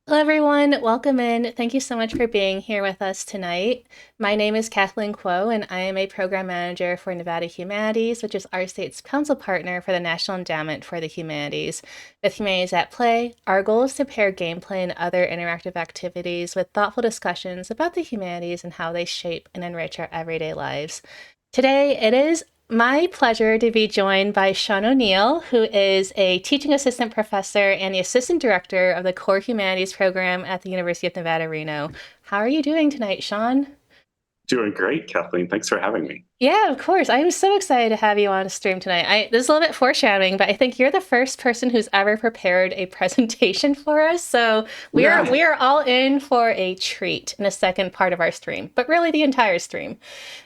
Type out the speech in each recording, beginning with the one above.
Hello, everyone. Welcome in. Thank you so much for being here with us tonight. My name is Kathleen Kuo, and I am a program manager for Nevada Humanities, which is our state's council partner for the National Endowment for the Humanities. With Humanities at Play, our goal is to pair gameplay and other interactive activities with thoughtful discussions about the humanities and how they shape and enrich our everyday lives. Today, it is my pleasure to be joined by Sean O'Neill, who is a teaching assistant professor and the assistant director of the Core Humanities program at the University of Nevada, Reno. How are you doing tonight, Sean? Doing great, Kathleen. Thanks for having me. Yeah, of course. I'm so excited to have you on stream tonight. This is a little bit foreshadowing, but I think you're the first person who's ever prepared a presentation for us. So we are Yeah. we are all in for a treat in the second part of our stream, but really the entire stream.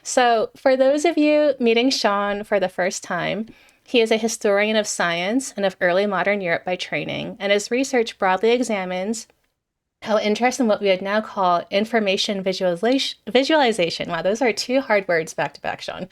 So for those of you meeting Sean for the first time, he is a historian of science and of early modern Europe by training, and his research broadly examines how interest in what we would now call information visualization, wow, those are two hard words back to back, Sean,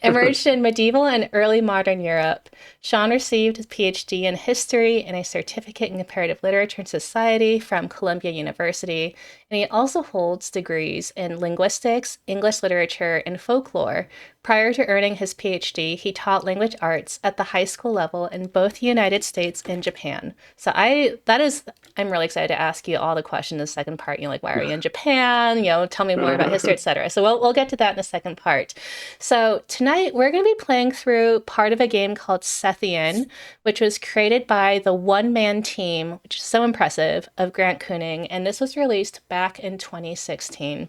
emerged in medieval and early modern Europe. Sean received his PhD in history and a certificate in comparative literature and society from Columbia University, and he also holds degrees in linguistics, English literature, and folklore. Prior to earning his PhD, he taught language arts at the high school level in both the United States and Japan. I'm really excited to ask you all the questions in the second part. Like, why are you in Japan? Tell me more about history, etc. So we'll get to that in the second part. So tonight we're going to be playing through part of a game called Sethian, which was created by the one-man team, which is so impressive, of Grant Cooning, and this was released back in 2016.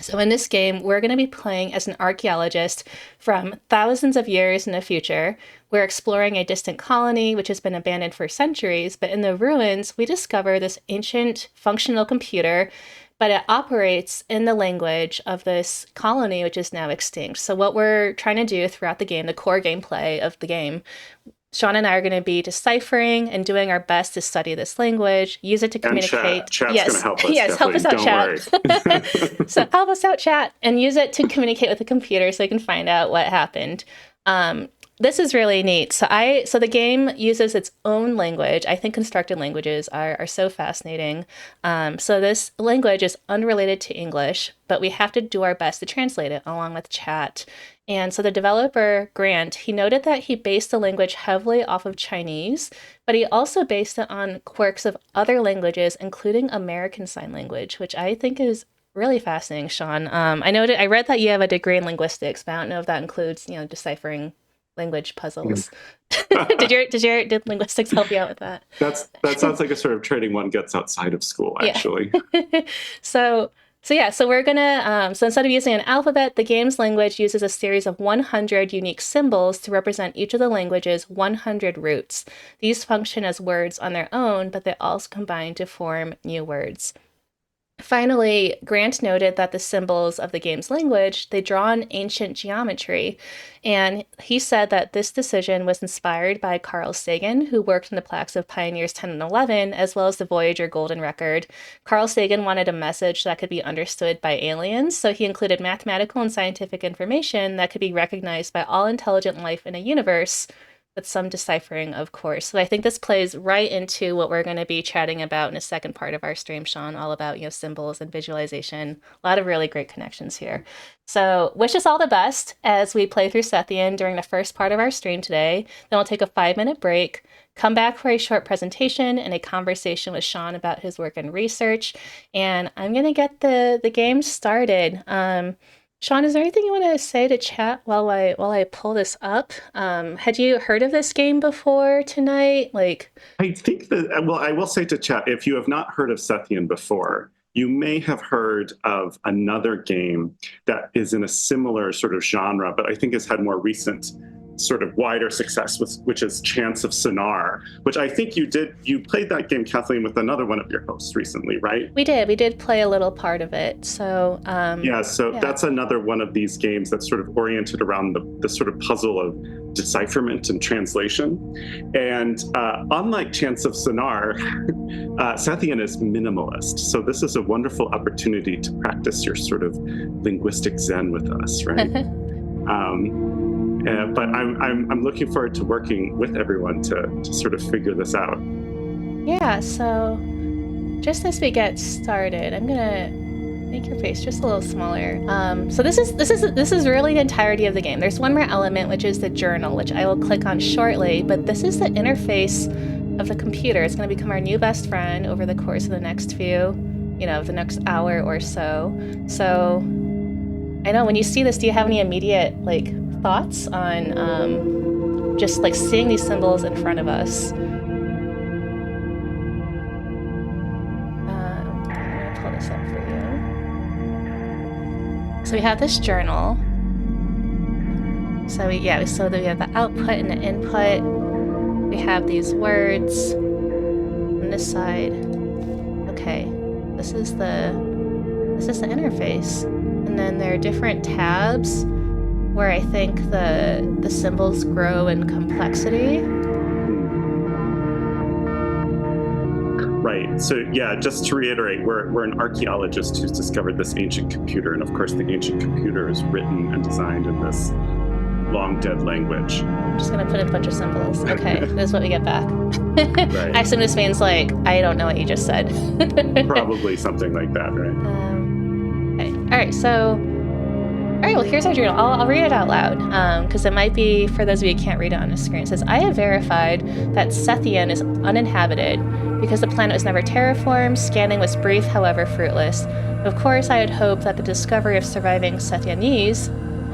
So in this game, we're going to be playing as an archaeologist from thousands of years in the future. We're exploring a distant colony which has been abandoned for centuries, but in the ruins, we discover this ancient functional computer, but it operates in the language of this colony which is now extinct. So what we're trying to do throughout the game, the core gameplay of the game, Sean and I are going to be deciphering and doing our best to study this language, use it to And communicate. chat's going to Yes, help us, yes, help us Kathleen. out, Don't chat. worry. So help us out, chat, and use it to communicate with the computer so we can find out what happened. Um, this is really neat. So the game uses its own language. I think constructed languages are so fascinating. So this language is unrelated to English, but we have to do our best to translate it along with chat. And so the developer, Grant, he noted that he based the language heavily off of Chinese, but he also based it on quirks of other languages, including American Sign Language, which I think is really fascinating, Sean. I read that you have a degree in linguistics, but I don't know if that includes, deciphering language puzzles. Did linguistics help you out with that? That sounds like a sort of training one gets outside of school, Yeah. actually. so so we're gonna so instead of using an alphabet, the game's language uses a series of 100 unique symbols to represent each of the language's 100 roots. These function as words on their own, but they also combine to form new words. Finally, Grant noted that the symbols of the game's language, they draw on ancient geometry, and he said that this decision was inspired by Carl Sagan, who worked on the plaques of Pioneers 10 and 11, as well as the Voyager Golden Record. Carl Sagan wanted a message that could be understood by aliens, so he included mathematical and scientific information that could be recognized by all intelligent life in a universe, with some deciphering, of course. So I think this plays right into what we're going to be chatting about in the second part of our stream, Sean, all about, symbols and visualization. A lot of really great connections here. So wish us all the best as we play through Sethian during the first part of our stream today. Then we'll take a 5-minute break, come back for a short presentation and a conversation with Sean about his work and research. And I'm going to get the game started. Sean, is there anything you want to say to chat while I pull this up? Had you heard of this game before tonight? I think that, well, I will say to chat, if you have not heard of Sethian before, you may have heard of another game that is in a similar sort of genre, but I think has had more recent sort of wider success, which is Chance of Sonar, which I think you played that game, Kathleen, with another one of your hosts recently, right? we did play a little part of it. So Yeah, so yeah. that's another one of these games that's sort of oriented around the sort of puzzle of decipherment and translation. And unlike Chance of Sonar, Sethian is minimalist. So this is a wonderful opportunity to practice your sort of linguistic zen with us, right? But I'm looking forward to working with everyone to sort of figure this out. Yeah, so just as we get started, I'm gonna make your face just a little smaller. So this is really the entirety of the game. There's one more element, which is the journal, which I will click on shortly. But this is the interface of the computer. It's going to become our new best friend over the course of the next the next hour or so. So I know when you see this, do you have any immediate thoughts on just seeing these symbols in front of us? I'm going to pull this up for you. So we have this journal. So we have the output and the input. We have these words on this side. Okay, this is the interface, and then there are different tabs where I think the symbols grow in complexity. Right. So yeah, just to reiterate, we're an archaeologist who's discovered this ancient computer, and of course the ancient computer is written and designed in this long dead language. I'm just gonna put in a bunch of symbols. Okay, this is what we get back. Right. I assume this means I don't know what you just said. Probably something like that, right? Okay. All right. So. All right, well, here's our journal. I'll read it out loud, because it might be, for those of you who can't read it on the screen. It says, I have verified that Sethian is uninhabited because the planet was never terraformed. Scanning was brief, however fruitless. Of course, I had hoped that the discovery of surviving Sethianese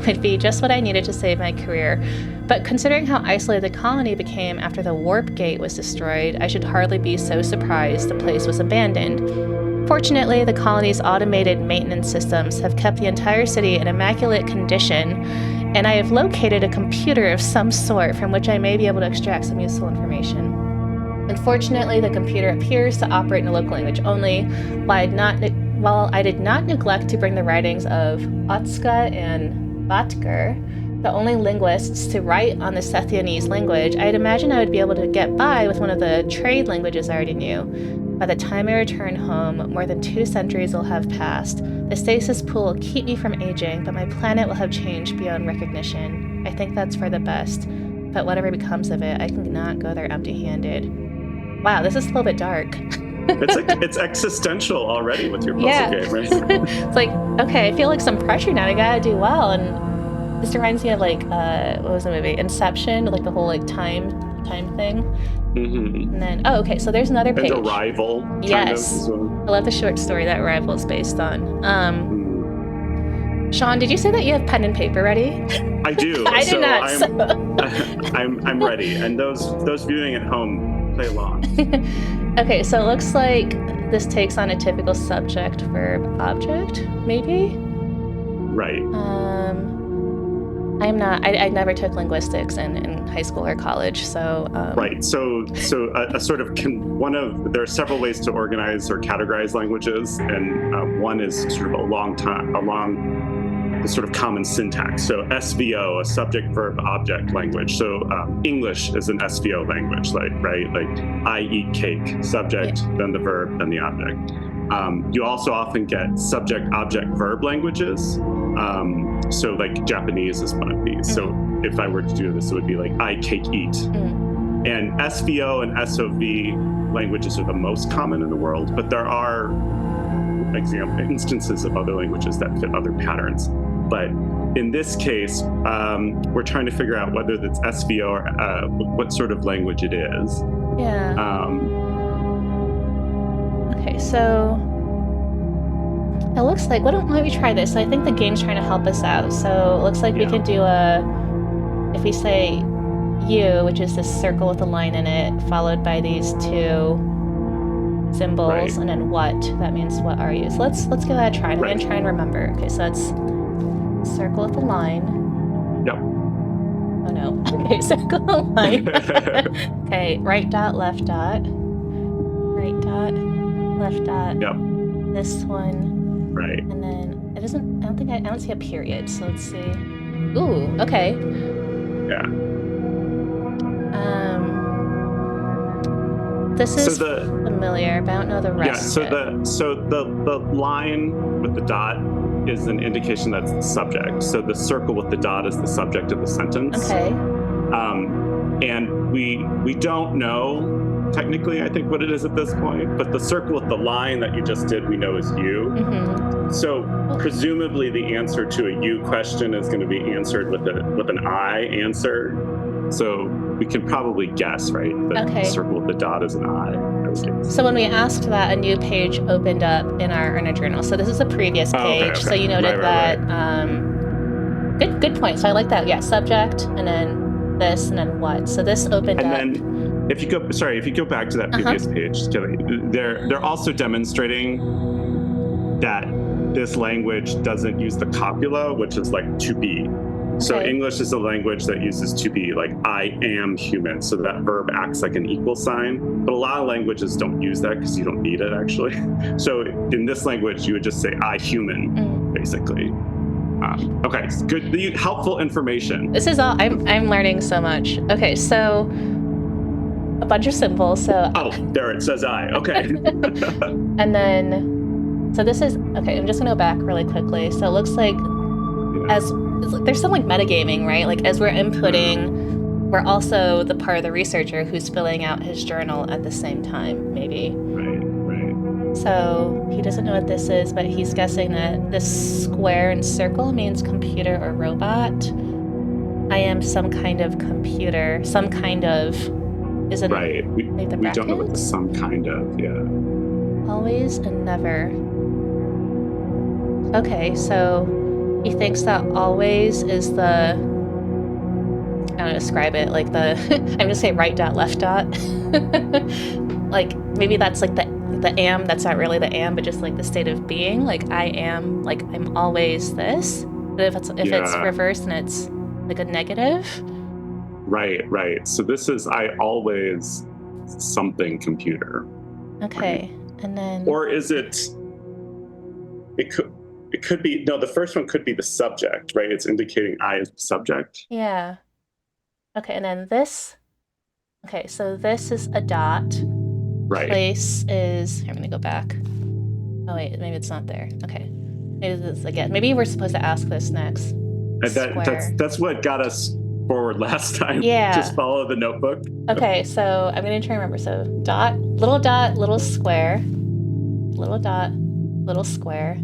would be just what I needed to save my career. But considering how isolated the colony became after the warp gate was destroyed, I should hardly be so surprised the place was abandoned. Fortunately, the colony's automated maintenance systems have kept the entire city in immaculate condition, and I have located a computer of some sort from which I may be able to extract some useful information. Unfortunately, the computer appears to operate in a local language only. While I did not neglect to bring the writings of Otska and Batker, the only linguists to write on the Sethianese language, I'd imagine I would be able to get by with one of the trade languages I already knew. By the time I return home, more than 2 centuries will have passed. The stasis pool will keep me from aging, but my planet will have changed beyond recognition. I think that's for the best, but whatever becomes of it, I cannot go there empty-handed. Wow, this is a little bit dark. It's existential already with your puzzle game, right? It's okay, I feel some pressure now. I gotta do well, and this reminds me of what was the movie? Inception, the whole time thing. Mm-hmm. And then okay, so there's another page. And Arrival. Yes, I love the short story that Arrival is based on. Sean, did you say that you have pen and paper ready? I do. I did not. I'm ready, and those viewing at home, play along. Okay, so it looks like this takes on a typical subject, verb, object, maybe? Right. I'm not. I never took linguistics in high school or college, so. Right. So a sort of there are several ways to organize or categorize languages, and one is sort of along the sort of common syntax. So SVO, a subject, verb, object language. So English is an SVO language, right? I eat cake, subject, then the verb, then the object. You also often get subject, object, verb languages. So Japanese is one of these. So if I were to do this, it would be I cake eat. And SVO and SOV languages are the most common in the world, but there are instances of other languages that fit other patterns. But in this case, we're trying to figure out whether that's SVO or what sort of language it is. Yeah. Okay, so it looks like, why don't we try this? So I think the game's trying to help us out. So it looks like we could do if we say U, which is this circle with a line in it, followed by these 2 symbols, right. And then what, that means what are you? So let's give that a try. I'm going to try and remember. Okay, so that's circle with a line. Yep. Oh no. Okay, circle with a line. Okay, right dot, left dot. Right dot, left dot. Yep. This one. Right. And then I don't see a period, so let's see. Ooh, okay. Yeah. This is familiar, but I don't know the rest. Yeah, so the line with the dot is an indication that's the subject. So the circle with the dot is the subject of the sentence. Okay. And we don't know technically, I think, what it is at this point. But the circle with the line that you just did, we know is you. Mm-hmm. So presumably the answer to a you question is going to be answered with an I answer. So we can probably guess, right? The circle with the dot is an I. So when we asked that, a new page opened up in our journal. So this is a previous page. Okay. So you noted that. Good point. So I like that. Yeah, subject, and then this, and then what. So this opened up. And then if you go back to that previous page, they're also demonstrating that this language doesn't use the copula, which is like to be. So English is a language that uses to be, like I am human. So that verb acts like an equal sign. But a lot of languages don't use that because you don't need it, actually. So in this language, you would just say I human, basically. Okay, good, helpful information. This is all, I'm learning so much. Okay, so a bunch of symbols. So there it says I. Okay. And then, so this is, okay, I'm just gonna go back really quickly. So it looks like there's some like metagaming, right? Like as we're inputting, we're also the part of the researcher who's filling out his journal at the same time, maybe. Right. So he doesn't know what this is, but he's guessing that this square and circle means computer or robot. I am some kind of computer, some kind of, isn't right. We don't know what the some kind of, Always and never. Okay, so he thinks that always is the, I don't know, describe it, like the, I'm gonna say right dot, left dot. Like maybe that's like the am, that's not really the am, but just like the state of being, like I am, like I'm always this. But if it's reversed and it's like a negative. Right. So this is I always something computer. Okay, right? And then, or is it could be, no, the first one could be the subject, right? It's indicating I as the subject. Yeah. Okay, and then this, okay, so this is a dot. Right. Place is, here, I'm gonna go back. Oh wait, maybe it's not there. Okay. Maybe this again. Maybe we're supposed to ask this next. That's what got us forward last time. Yeah. Just follow the notebook. Okay, so I'm gonna try and remember. So dot, little square, little dot, little square.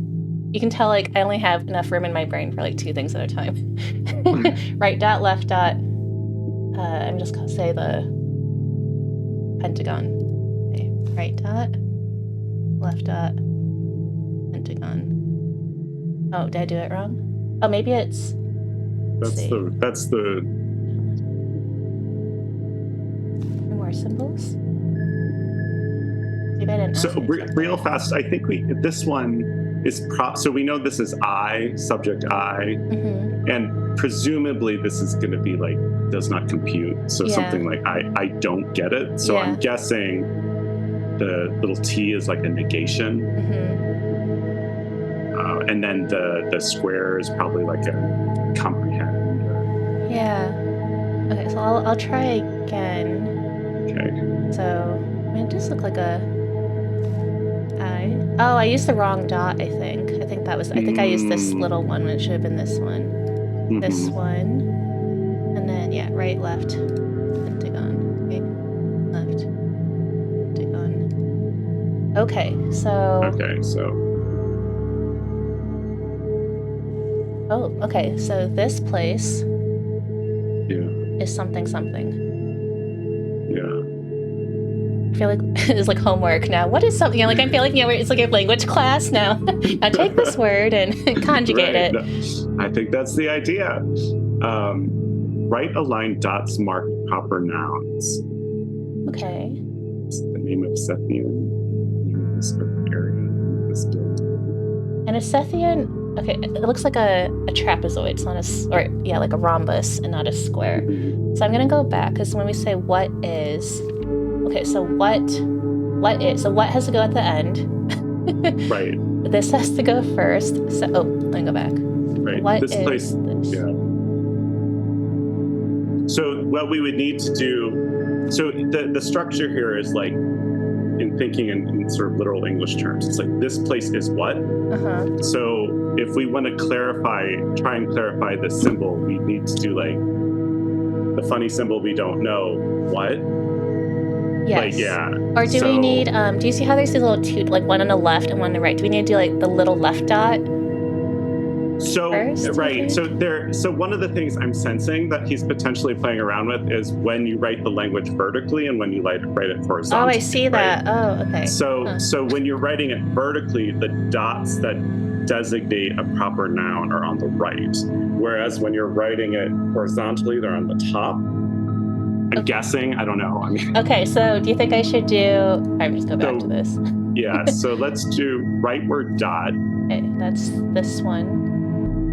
You can tell, like, I only have enough room in my brain for like two things at a time. Right dot, left dot. I'm just gonna say the pentagon. Okay. Right dot, left dot, pentagon. Oh, did I do it wrong? Oh, maybe it's. That's the. More symbols. Maybe I didn't. So real fast. I think this one is so we know this is I, subject I, and presumably this is going to be like does not compute. So something like I don't get it. So I'm guessing the little t is like a negation, and then the square is probably like a comprehend. Okay, so I'll try again. Okay. So it does look like a I. Oh, I used the wrong dot, I think. I think I used this little one when it should have been this one. This one. And then, right, left, pentagon. Okay, left, pentagon. Okay, so. Oh, okay, so this place is something. I feel like it's like homework now. What is something? Like I feel like it's like a language class now. Now take this word and conjugate it. I think that's the idea. Write aligned dots mark proper nouns. Okay. It's the name of Sethian. Name of this area. This building. And a Sethian. Okay, it looks like a trapezoid. It's not like a rhombus and not a square. So I'm gonna go back because when we say what is. Okay, so what is? So what has to go at the end? Right. This has to go first. So, let me go back. Right. What this is place, this? Yeah. So what we would need to do, so the structure here is like, in thinking in sort of literal English terms, it's like this place is what? So if we want to try and clarify the symbol, we need to do like the funny symbol we don't know, what? Yes. Like, yeah. Or do we need, do you see how there's these little two, like one on the left and one on the right? Do we need to do like the little left dot? So, First, right. So one of the things I'm sensing that he's potentially playing around with is when you write the language vertically and when you write it horizontally. Oh, I see that. Right? Oh, okay. So when you're writing it vertically, the dots that designate a proper noun are on the right. Whereas when you're writing it horizontally, they're on the top. I'm guessing. I don't know. I mean. Okay, so do you think I should do... I'm just go back to this. Yeah, so let's do rightward dot. Okay, that's this one.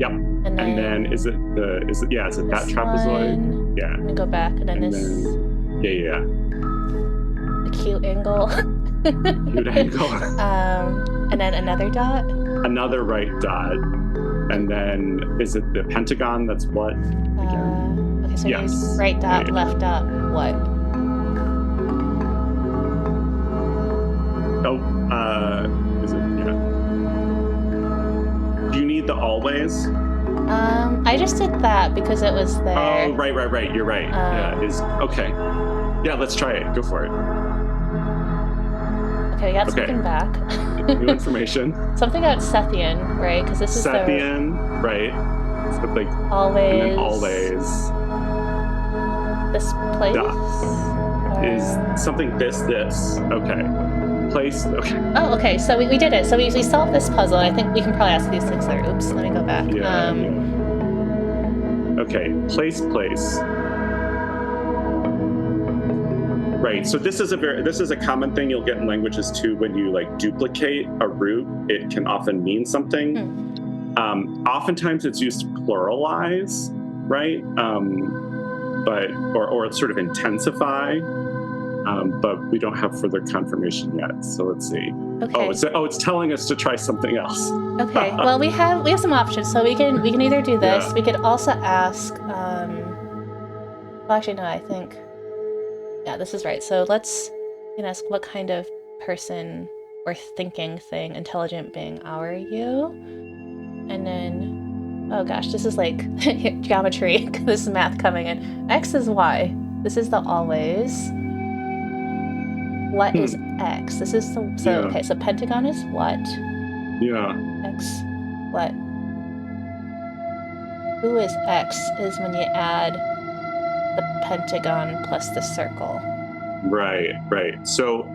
Yep. And then is it that trapezoid? One. Yeah. I'm gonna go back and then this. Yeah. Acute angle. Acute angle. And then another dot. Another right dot. And then is it the pentagon? That's what? Again? Okay, so yes. Right dot, left dot, what? Oh, is it? Yeah. Do you need the always? I just did that because it was there. Oh, right. You're right. Okay. Yeah, let's try it. Go for it. Okay, we got something back. New information. Something about Sethian, right? Because this is Sethian, right? So like always. And then always. This place is something. This. Okay. Place. Okay. Oh, okay. So we did it. So we solved this puzzle. I think we can probably ask these things later. Oops. Let me go back. Yeah. Okay. Place. Right. So this is a common thing you'll get in languages too. When you like duplicate a root, it can often mean something. Oftentimes it's used to pluralize, right? But or sort of intensify. But we don't have further confirmation yet. So let's see. Okay. It's telling us to try something else. Okay. Well, we have some options. So we can either do this. Yeah. We could also ask. Well, actually, no. I think. Yeah, this is right. So let's ask what kind of person or thinking thing, intelligent being are you? And then, oh gosh, this is like geometry. This is math coming in. X is Y. This is the always. What is X? This is okay, so pentagon is what? Yeah. X, what? Who is X is when you add the pentagon plus the circle. Right. So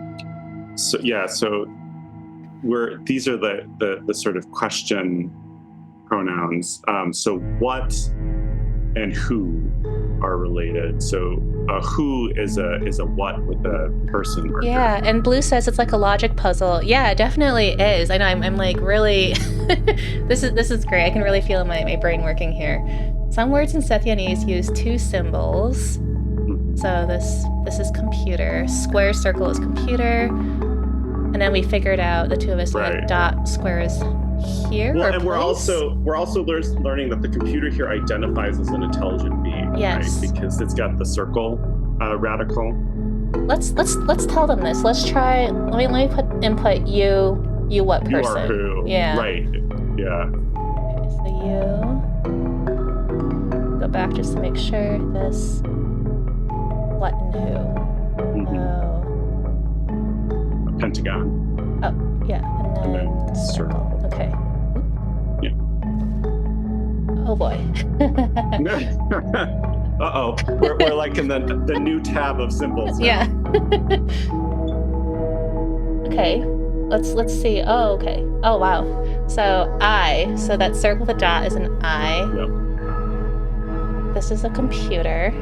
these are the sort of question pronouns. So what and who are related. So who is a what with a person marker. Yeah, and Blue says it's like a logic puzzle. Yeah, it definitely is. I know I'm like really this is great. I can really feel my brain working here. Some words in Sethianese use two symbols. So this is computer. Square circle is computer. And then we figured out, the two of us, right. Dot squares here. Well, and we're also learning that the computer here identifies as an intelligent being. Yes. Right? Because it's got the circle radical. Let's tell them this. Let's try. Let me put input you what person? You are who. Yeah. Right. Yeah. Okay, so you. Go back just to make sure this. What and who? Mm-hmm. A pentagon. Oh, yeah. And then circle. Okay. Yeah. Oh boy. Uh-oh. We're like in the new tab of symbols now. Yeah. Okay. Let's see. Oh, okay. Oh wow. So so that circle, the dot is an I. Yep. This is a computer.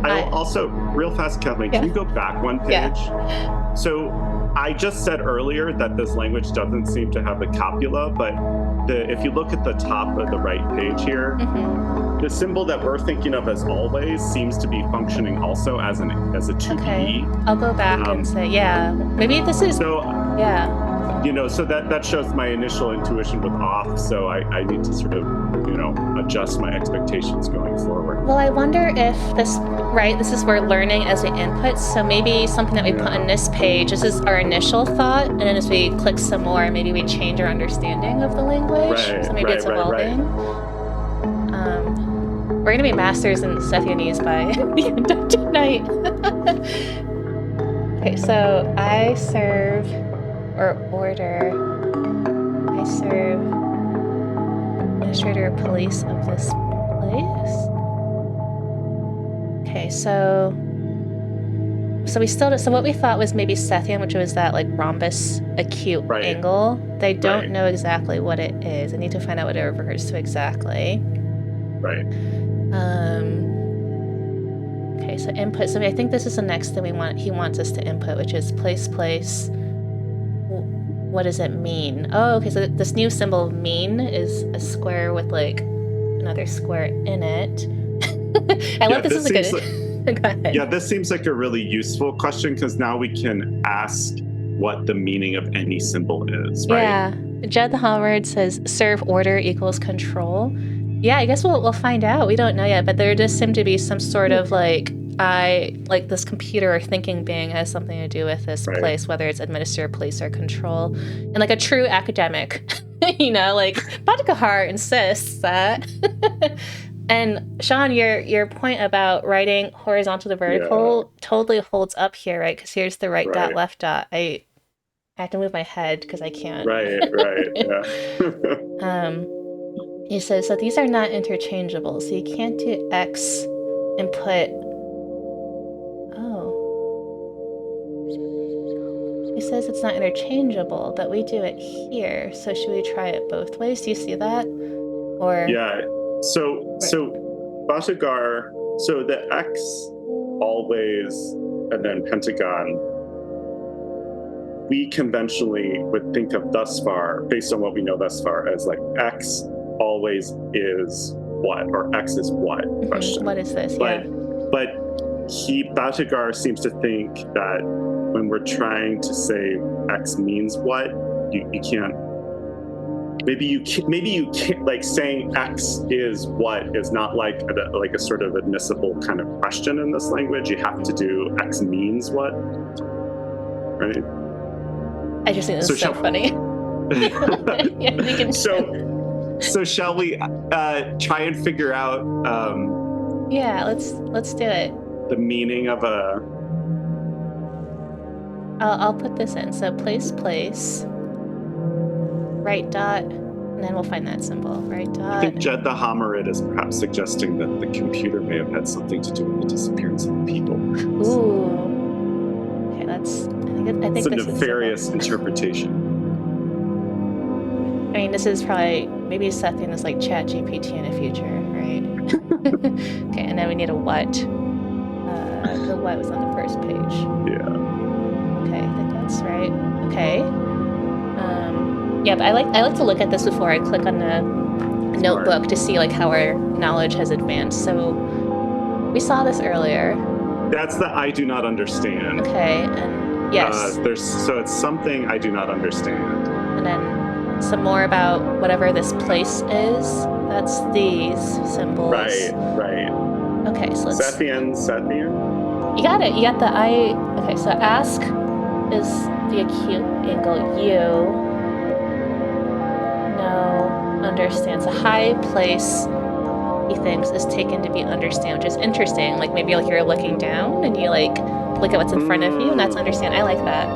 Also, real fast, Kathleen, can you go back one page? Yeah. So I just said earlier that this language doesn't seem to have the copula, but if you look at the top of the right page here, the symbol that we're thinking of as always seems to be functioning also as a 2E. Okay. I'll go back and say, yeah, maybe this is. So, yeah. So that shows my initial intuition with off. So I need to sort of, adjust my expectations going forward. Well, I wonder if this is we're learning as we input. So maybe something that we put on this page, this is our initial thought. And then as we click some more, maybe we change our understanding of the language. So maybe it's evolving. We're going to be masters in Sethianese by the end of tonight. Okay, so I serve or order. I serve administrator or police of this place. Okay, so we still so what we thought was maybe Sethian, which was that like rhombus acute Right. angle. They don't Right. know exactly what it is. I need to find out what it refers to exactly. Right. Okay, so input. So I think this is the next thing he wants us to input, which is place. What does it mean? Oh, okay, so this new symbol mean is a square with like another square in it. I love this is a good. Go ahead. Yeah, this seems like a really useful question because now we can ask what the meaning of any symbol is, right? Yeah. Jed the Howard says serve order equals control. Yeah, I guess we'll find out. We don't know yet, but there does seem to be some sort of like this computer or thinking being has something to do with this place, whether it's administer, police, or control. And like a true academic, like Bhattacharya insists that. And Sean, your point about writing horizontal to vertical totally holds up here, right? Because here's the right dot, left dot. I have to move my head because I can't. Right, yeah. He says, so these are not interchangeable. So you can't do X and put, he says it's not interchangeable, but we do it here. So should we try it both ways? Do you see that? Or yeah. So Bhattacharya, so the X always and then pentagon, we conventionally would think of thus far, based on what we know thus far, as like X always is what, or X is what question. What is this? But Bhattacharya seems to think that when we're trying to say X means what, you can't. Maybe you can't, like saying X is what is not like a sort of admissible kind of question in this language. You have to do X means what, right? I just think this is so funny. Yeah, we can. So shall we try and figure out? Yeah, let's do it. The meaning of a. I'll put this in. So place, right dot, and then we'll find that symbol. Right dot. I think Jed the Homerid is perhaps suggesting that the computer may have had something to do with the disappearance of people. Ooh. Okay, that's. I think it's a nefarious interpretation. I mean, this is probably maybe Sethian is like Chat GPT in the future, right? Okay, and then we need a what. The what was on the first page. Yeah. Okay, I think that's right. Okay. Yeah, but I like to look at this before I click on the notebook to see like how our knowledge has advanced. So we saw this earlier. That's the I do not understand. Okay, and yes. So it's something I do not understand. And then some more about whatever this place is. That's these symbols. Right. Okay, so let's... Sethian. You got it. You got the I... Okay, so ask is the acute angle. You... No. Understand. So high place, he thinks, is taken to be understand, which is interesting. Like maybe like you're looking down and you like look at what's in front of you, and that's understand. I like that.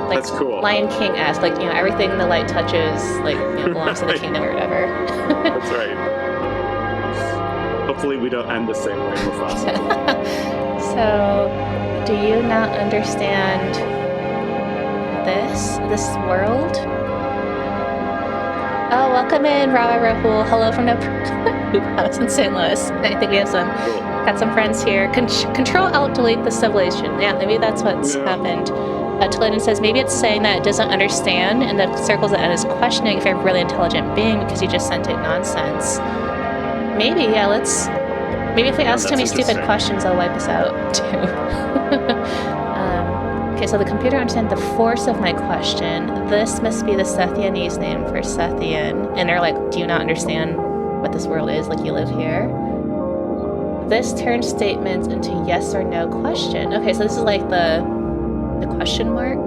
Like, that's cool. Lion King-esque, like, everything the light touches, like, belongs to the kingdom or whatever. That's right. Hopefully we don't end the same way with Mufasa. So, do you not understand this world? Oh, welcome in, Rawa Rahul. Hello from the house in St. Louis. I think we have got some friends here. Control-Alt-Delete the civilization. Yeah, maybe that's what's happened. Toledo says maybe it's saying that it doesn't understand, and the circles at end is questioning if you're a really intelligent being because you just sent it nonsense. Maybe, yeah, maybe if we ask too many stupid questions, they'll wipe us out, too. Okay, so the computer understands the force of my question. This must be the Sethianese name for Sethian. And they're like, do you not understand what this world is? Like, you live here? This turns statements into yes or no question. Okay, so this is like the question mark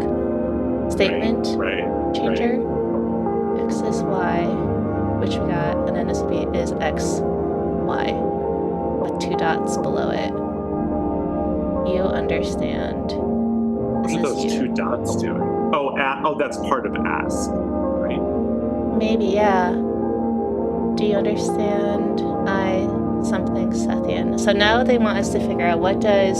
statement changer. X is Y, which we got, and then this would be is X, Y, with 2 dots below it. You understand. What are those two dots doing? Oh, that's part of ask, right? Maybe, yeah. Do you understand? Something Sethian. So now they want us to figure out what does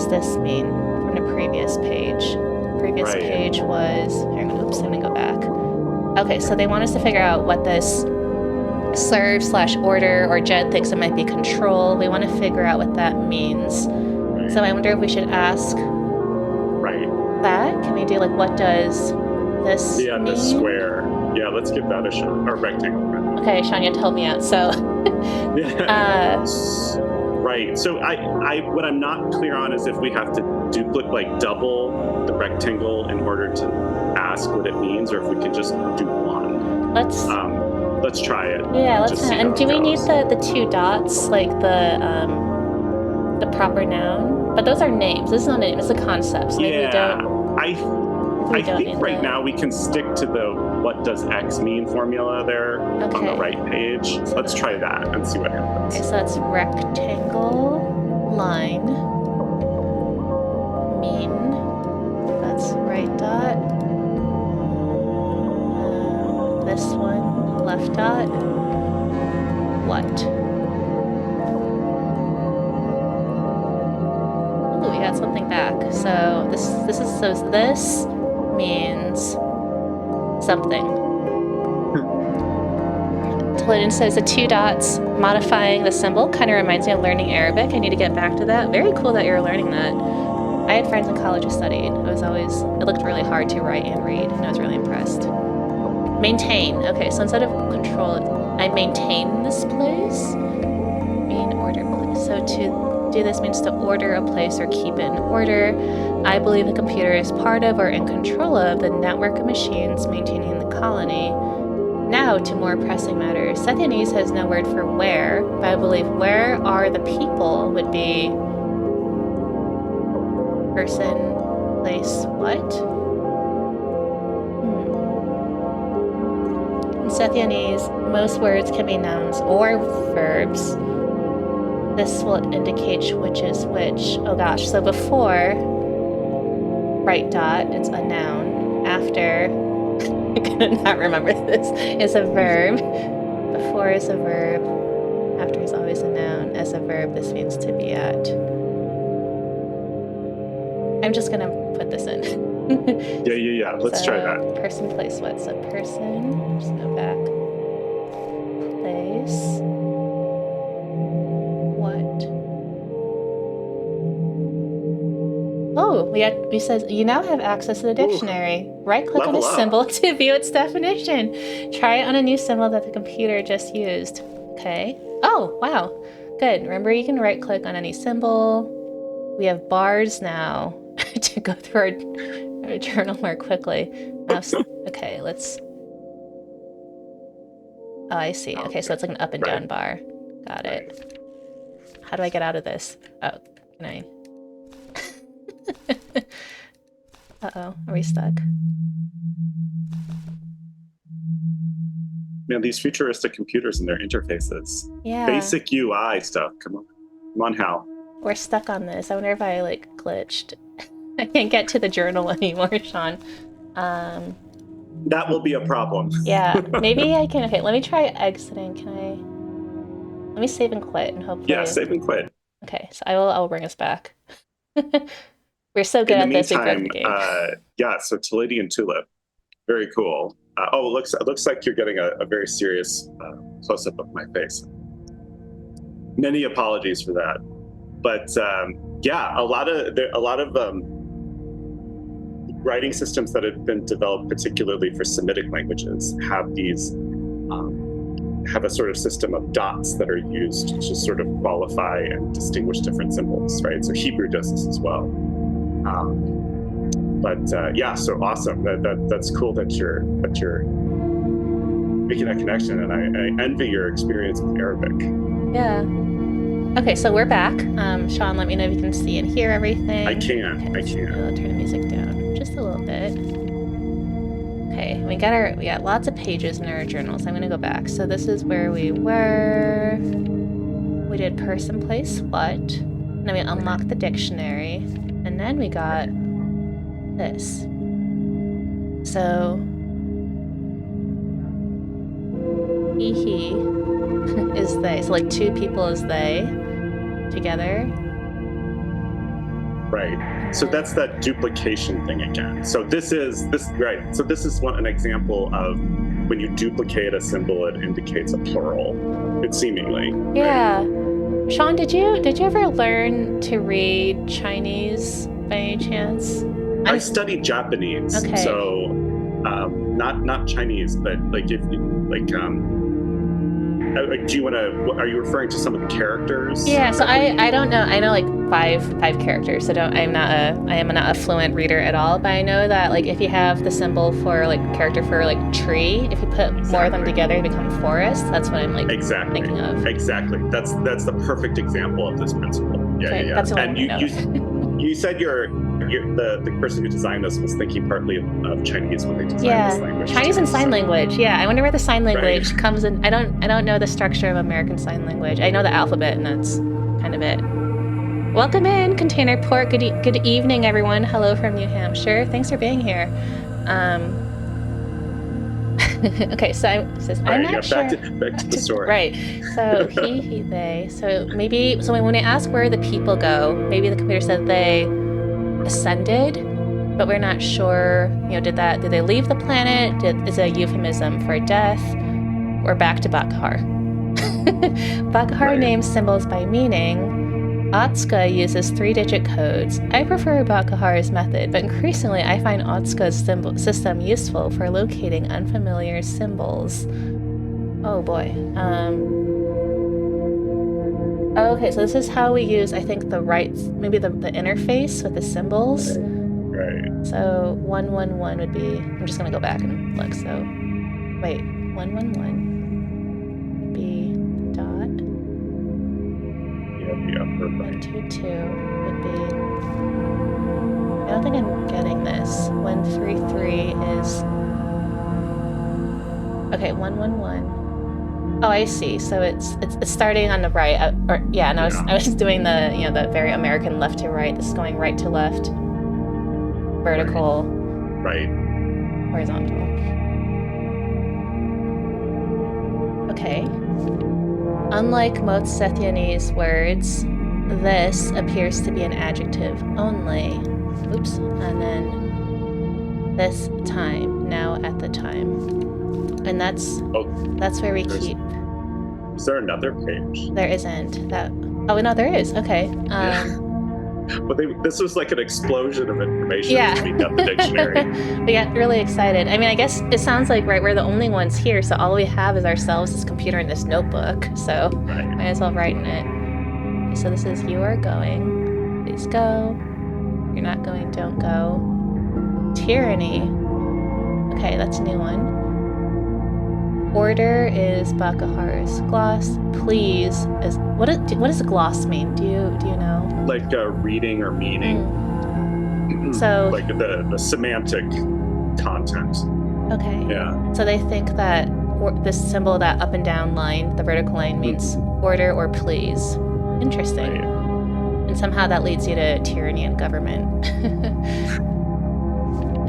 this mean from the previous page. The previous page was, oops, I'm gonna go back. Okay, so they want us to figure out what this serve/order, or Jed thinks it might be control. We want to figure out what that means. Right. So I wonder if we should ask that. Can we do like, what does this mean? The square. Yeah, let's give that a shot. Or rectangle. Okay, Sean, you have to help me out. So right. So I what I'm not clear on is if we have to double the rectangle in order to ask what it means, or if we can just do one. Let's try it. Yeah, let's try. And do we need the two dots, like the proper noun? But those are names. This is not a name, it's a concept. So maybe we don't. I think right now we can stick to the what does X mean formula there on the right page. So let's try that and see what happens. Okay, so that's rectangle, line, mean. That's right dot. This one, left dot. What? Ooh, we got something back. So this means something. Tilden says the two dots modifying the symbol kind of reminds me of learning Arabic. I need to get back to that. Very cool that you're learning that. I had friends in college who studied. It looked really hard to write and read, and I was really impressed. Maintain. Okay, so instead of control, I maintain this place. Mean order place. So to do this means to order a place or keep it in order. I believe the computer is part of or in control of the network of machines maintaining the colony. Now to more pressing matters. Sethianese has no word for where, but I believe where are the people would be person, place, what? In Sethianese, most words can be nouns or verbs. This will indicate which is which. Oh gosh, so before right dot, it's a noun. After, I'm gonna not remember this, is a verb. Before is a verb. After is always a noun. As a verb, this means to be at. I'm just gonna put this in. Yeah. Let's try that. Person, place, what? So person, just go back. Place. What? Oh, we said you now have access to the dictionary. Right-click on a symbol to view its definition. Try it on a new symbol that the computer just used. Okay. Oh, wow. Good. Remember, you can right-click on any symbol. We have bars now to go through our journal more quickly. Okay, let's... Oh, I see. Okay, so it's like an up and down bar. Got it. How do I get out of this? Oh, can I... Uh-oh, are we stuck? Man, these futuristic computers and their interfaces. Yeah. Basic UI stuff. Come on, Hal. We're stuck on this. I wonder if I, like, glitched. I can't get to the journal anymore, Sean. That will be a problem. Yeah, maybe I can... Okay, let me try exiting. Can I... Let me save and quit and hopefully... Yeah, save and quit. Okay, so I will bring us back. We're so good at this. In the meantime, so Toledo Tulip. Very cool. It looks like you're getting a very serious close-up of my face. Many apologies for that. But a lot of writing systems that have been developed particularly for Semitic languages have these have a sort of system of dots that are used to sort of qualify and distinguish different symbols, right? So Hebrew does this as well. So awesome. That's cool that you're making that connection, and I envy your experience with Arabic. Yeah. Okay, so we're back. Sean, let me know if you can see and hear everything. I can. I'll turn the music down just a little bit. Okay, we got lots of pages in our journals. I'm gonna go back. So this is where we were. We did person, place, what. Then we unlock the dictionary, and then we got this. So, he is they. So like two people is they together. Right. So that's that duplication thing again. So this is right. So this is an example of when you duplicate a symbol, it indicates a plural. It's seemingly. Yeah. Right? Sean, did you ever learn to read Chinese by any chance? I studied Japanese, okay. So not Chinese, but like if like do you want to? Are you referring to some of the characters? Yeah, so I don't know. I know like five characters. So I am not a fluent reader at all. But I know that like if you have the symbol for like character for like tree, if you put more of them together, they become forest. That's what I'm like thinking of. Exactly. That's the perfect example of this principle. Yeah, okay, yeah. That's what and you said the person who designed this was thinking partly of Chinese when they designed this language. Chinese and sign language. Yeah, I wonder where the sign language comes in. I don't know the structure of American Sign Language. I know the alphabet, and that's kind of it. Welcome in, Container Port. Good evening, everyone. Hello from New Hampshire. Thanks for being here. Okay, so I'm not sure. Back to the story. Right. So he, they. So when they ask where the people go, maybe the computer said they ascended, but we're not sure. Did they leave the planet? Is it a euphemism for death, or back to Bakahar? Bakahar names symbols by meaning. Otska uses 3-digit codes. I prefer Bakahar's method, but increasingly I find Otska's system useful for locating unfamiliar symbols. Oh boy. Okay, so this is how we use, I think, the interface with the symbols. Right. So 111 would be, I'm just going to go back and look. So, wait, 111 would be the dot. Yeah, the upper right. 122 would be, I don't think I'm getting this. 133 is, okay, 111. Oh, I see. So it's starting on the right. I was doing the very American left to right. This is going right to left. Vertical. Right. Horizontal. Okay. Unlike most Sethianese words, this appears to be an adjective only. Oops. And then this time, now at the time. And that's where we keep. Is there another page? There isn't. Oh no, there is. Okay. But this was like an explosion of information as we got the dictionary. We got really excited. I mean, I guess it sounds like we're the only ones here, so all we have is ourselves, this computer, and this notebook. So might as well write in it. So this is you are going. Please go. You're not going. Don't go. Tyranny. Okay, that's a new one. Order is Bakahar's. Gloss, please, is what does gloss mean? Do you know? Like reading or meaning. So like the semantic content. Okay. Yeah. So they think that this symbol, that up and down line, the vertical line, means order or please. Interesting. Right. And somehow that leads you to tyranny and government.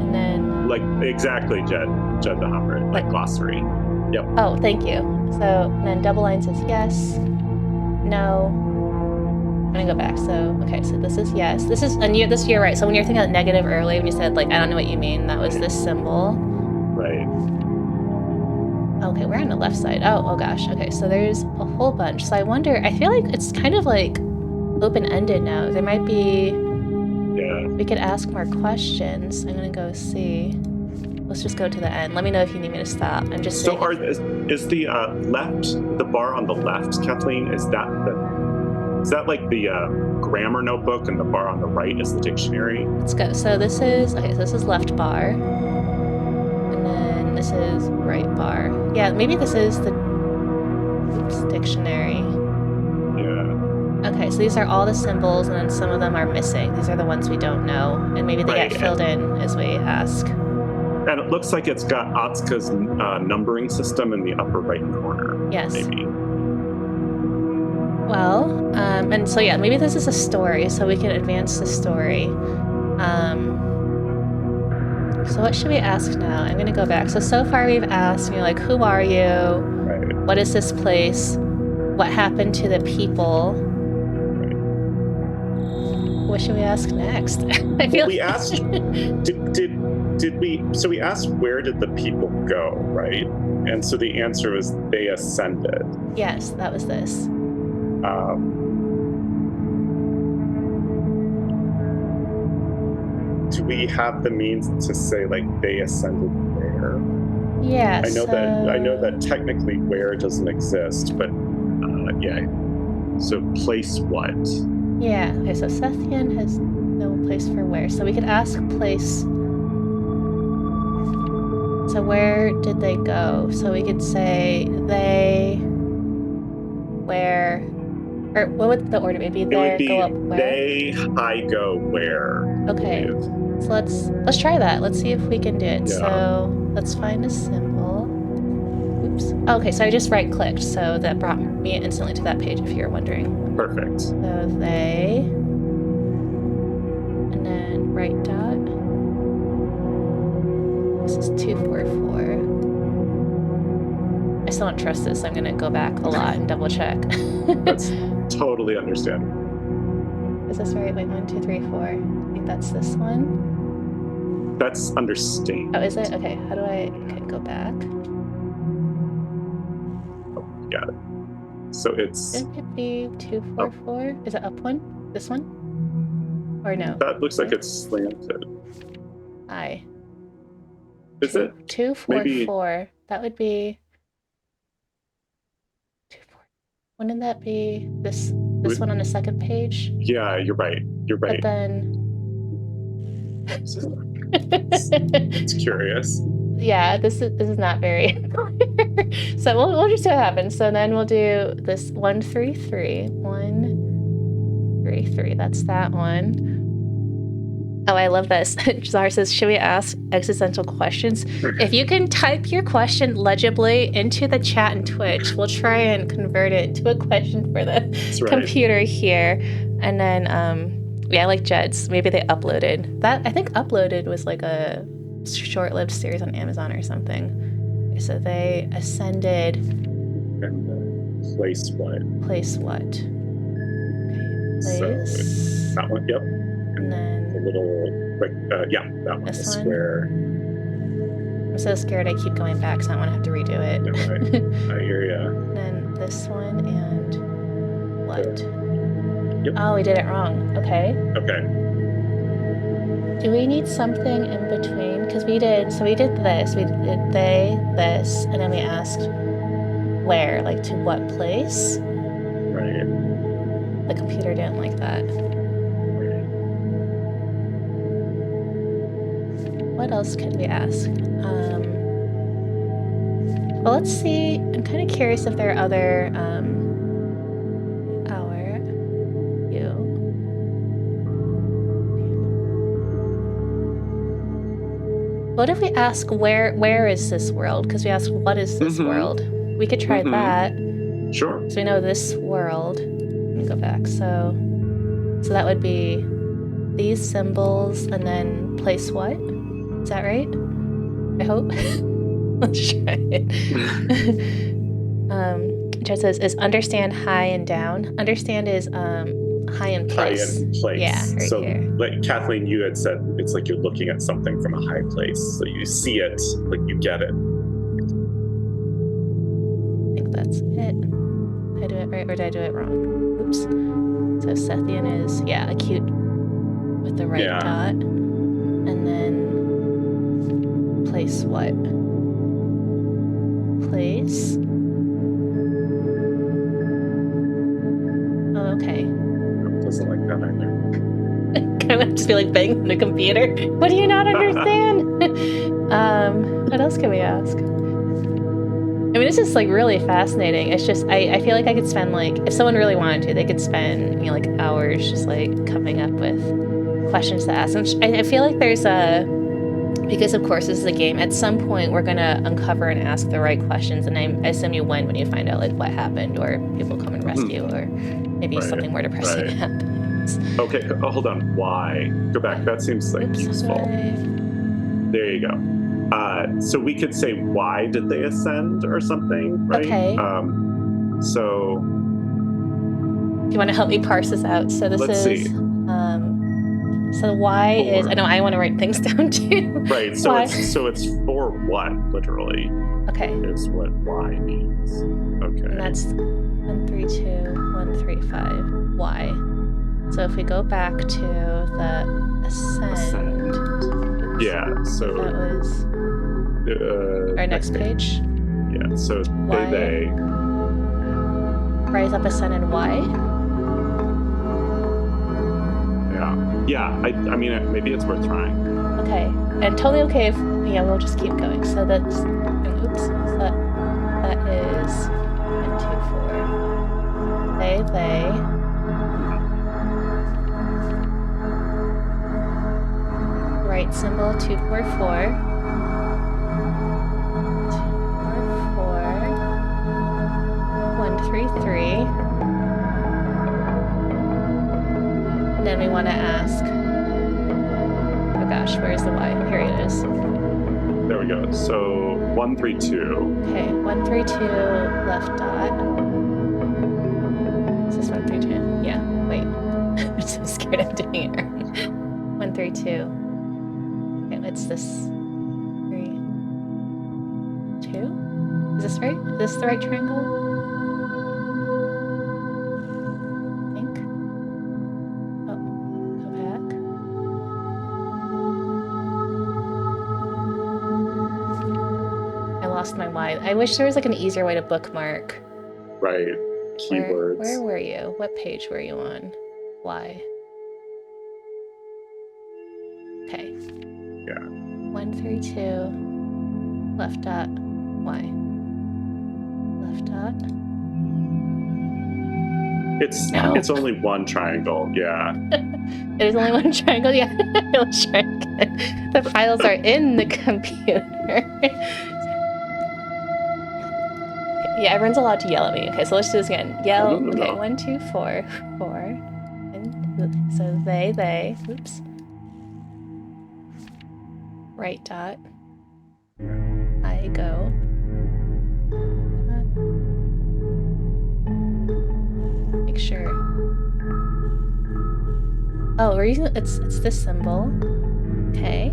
And then like exactly, Jed the Humber, like glossary. Yep. Oh, thank you. So then double line says yes, no. I'm gonna go back. So okay, so this is yes. This is you're right. So when you're thinking of negative early, when you said like I don't know what you mean, that was this symbol. Right. Okay, we're on the left side. Oh gosh. Okay, so there's a whole bunch. So I wonder. I feel like it's kind of like open-ended now. There might be. Yeah. We could ask more questions. I'm gonna go see. Let's just go to the end. Let me know if you need me to stop. I'm just saying. So is the the bar on the left, Kathleen, is that like the grammar notebook, and the bar on the right is the dictionary? Let's go. So this is left bar. And then this is right bar. Yeah, maybe this is the dictionary. Yeah. Okay, so these are all the symbols, and then some of them are missing. These are the ones we don't know, and maybe they get filled in as we ask. And it looks like it's got Otska's numbering system in the upper right corner. Yes. Maybe. Well, and so yeah, maybe this is a story, so we can advance the story. So what should we ask now? I'm gonna go back. So far we've asked, like, who are you? Right. What is this place? What happened to the people? Right. What should we ask next? We asked, did we, so we asked, where did the people go, right? And so the answer was they ascended. Yes, that was this. Do we have the means to say, like, they ascended where? Yeah, I know that technically where doesn't exist, but yeah. So place what? Yeah, okay, so Sethian has no place for where. So we could ask place. So where did they go? So we could say they, where, or what would the order be? Maybe there, go up where? They, I go where. Okay, so let's try that. Let's see if we can do it. Yeah. So let's find a symbol. Oops. Okay, so I just right-clicked, so that brought me instantly to that page, if you're wondering. Perfect. So they, and then right dot. This is 244. I still don't trust this, so I'm gonna go back a lot and double check. That's totally understandable. Is this right? Wait, 1, 2, 3, 4. I think that's this one. That's understand. Oh, is it? Okay, how do I go back? Oh, got it. So it's... It could be 244. Oh. Is it up one? This one? Or no? That looks like it's slanted. I. Is it? 244. Maybe... That would be... 244. Wouldn't that be this one on the second page? Yeah, you're right. You're right. But then... It's curious. Yeah, this is not very clear. So we'll just see what happens. So then we'll do this 133. 133. That's that one. Oh, I love this. Zara says, should we ask existential questions? If you can type your question legibly into the chat in Twitch, we'll try and convert it to a question for the computer here. And then, yeah, like Jed's. Maybe they uploaded. That, I think uploaded was like a short-lived series on Amazon or something. So they ascended. And place what? Place what? Okay, place. So that one, yep. And then the little, like, yeah, that one. This the one? Square. I'm so scared I keep going back, so I want to have to redo it. No, I hear ya. And then this one and what? Yep. Oh, we did it wrong. Okay. Okay. Do we need something in between? Because we did this. We did they, this, and then we asked where, like to what place? Right. The computer didn't like that. What else could we ask? Well, let's see. I'm kind of curious if there are other What if we ask where is this world? Because we asked what is this world? We could try that. Sure. So we know this world. Let me go back. So that would be these symbols and then place what? Is that right? I hope. Let's try it. Jed says, is understand high and down? Understand is high in place. High in place. Yeah, right so, here. Like Kathleen, you had said, it's like you're looking at something from a high place. So you see it, like you get it. I think that's it. Did I do it right or did I do it wrong? Oops. So Sethian is, yeah, acute with the right dot. And then place what? Place. Oh, okay. Doesn't like that either. I just feel like banging the computer. What do you not understand? What else can we ask? I mean, this is like really fascinating. It's just, I feel like I could spend like, if someone really wanted to, they could spend, you know, like hours just like coming up with questions to ask. And I feel like there's because of course this is a game, at some point we're gonna uncover and ask the right questions. And I assume you win when you find out like what happened or people come and rescue, or maybe something more depressing happens. Okay, hold on. Why? Go back. That seems like useful. There you go. So we could say, why did they ascend or something, right? Okay. So Do you want to help me parse this out? So this let's is see. So why is, I know I want to write things down too. Right. So it's for what, literally. Okay. Is what why means. Okay. And that's 1, 3, 2, 1, 3, 5. Why? So if we go back to the ascend. Yeah. So that was our next page. Yeah. So why? they rise up, ascend, and why? Yeah, I mean, maybe it's worth trying. Okay, and totally okay if, we'll just keep going. So that's, oops, so that is 1, 2, 4. They. Right symbol, 2, 4, 4. 2, 4, 4. 1, 3, 3. Then we want to ask, oh gosh, where's the Y? Here it is. There we go. So 1, 3, 2. Okay, 1, 3, 2, left dot. Is this 1, 3, 2? Yeah, wait. I'm so scared of doing it wrong. 1, 3, 2. Okay, what's this? 3, 2? Is this right? Is this the right triangle? My Y. I wish there was like an easier way to bookmark. Right. Keywords. Where were you? What page were you on? Y. Okay. Yeah. 1, 3, 2. Left dot. Y. Left dot. It's only one triangle. Yeah. It is only one triangle. Yeah. Let's try again. The files are in the computer. Yeah, everyone's allowed to yell at me. Okay, so let's do this again. Yell. Okay, 1, 2, 4, 4. And so they. Oops. Right dot. I go. Make sure. Oh, we're using it's this symbol. Okay.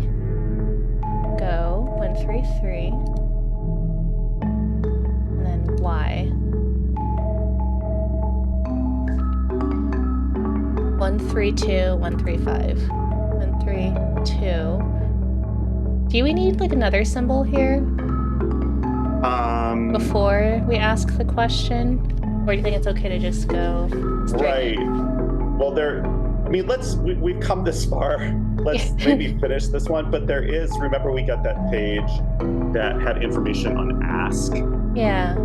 Go. 1, 3, 3. Y. 1, 3, 2, 1, 3, 5. 1, 3, 2. Do we need like another symbol here? Before we ask the question? Or do you think it's okay to just go straight? Right. Well, we've come this far. Let's maybe finish this one. But there is, remember we got that page that had information on ask? Yeah.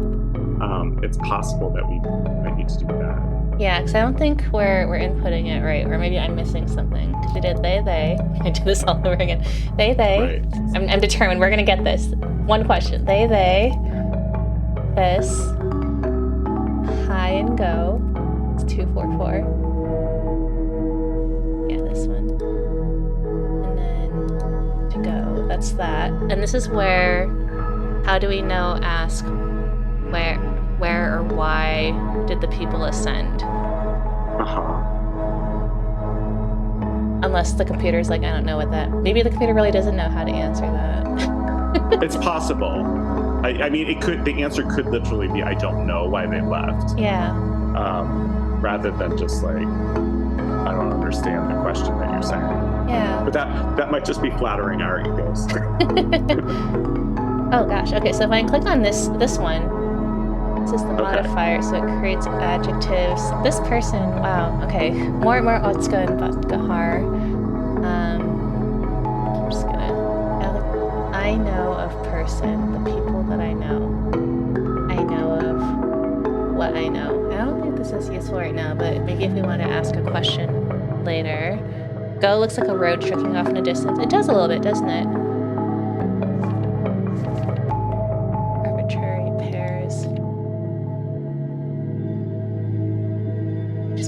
It's possible that we might need to do that. Yeah, because I don't think we're inputting it right, or maybe I'm missing something. Because we did they. I do this all over again. They. Right. I'm determined. We're gonna get this. One question. They. This. High and go. It's 2, 4, 4. Yeah, this one. And then to go. That's that. And this is where. How do we know? Ask. Where or why did the people ascend? Unless the computer's like, I don't know what that... Maybe the computer really doesn't know how to answer that. It's possible. I mean, the answer could literally be, I don't know why they left. Yeah. Rather than just like, I don't understand the question that you're saying. Yeah. But that might just be flattering our egos. Oh gosh. Okay, so if I click on this one, this is the modifier, so it creates adjectives. This person, wow, okay. More, let's go ahead and Gahar. I'm just gonna, I know of person, the people that I know. I know of what I know. I don't think this is useful right now, but maybe if we want to ask a question later. Go looks like a road stretching off in the distance. It does a little bit, doesn't it?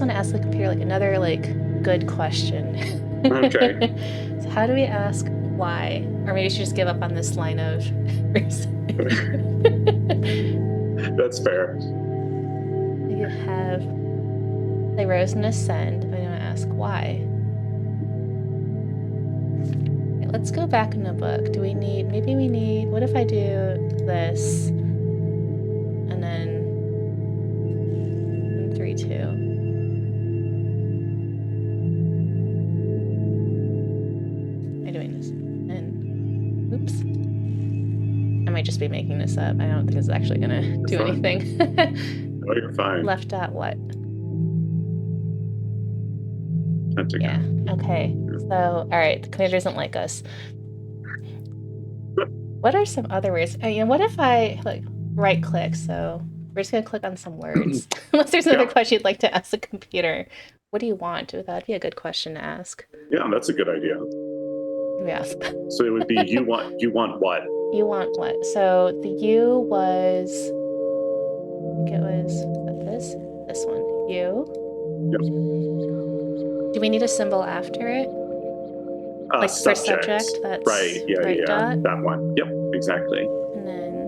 just want to ask the computer like another like good question. Okay. So how do we ask why? Or maybe we should just give up on this line of reasoning. That's fair. You have they rose and ascend. I'm going to ask why. Okay, let's go back in the book. Maybe we need, what if I do this and then 3, 2. I'm doing this. And oops. I might just be making this up. I don't think it's actually going to do anything. Oh, you're fine. Left dot what? Pentagon. Yeah. Okay. So, all right. The computer doesn't like us. What are some other words? What if I like right click? So we're just going to click on some words. Unless there's another question you'd like to ask the computer. What do you want? That'd be a good question to ask. Yeah, that's a good idea. Yeah. So it would be you want what? You want what? So the U was, I think it was this one. U. Yep. Do we need a symbol after it? Like for subject, that's right. Yeah, right dot. That one. Yep, exactly. And then,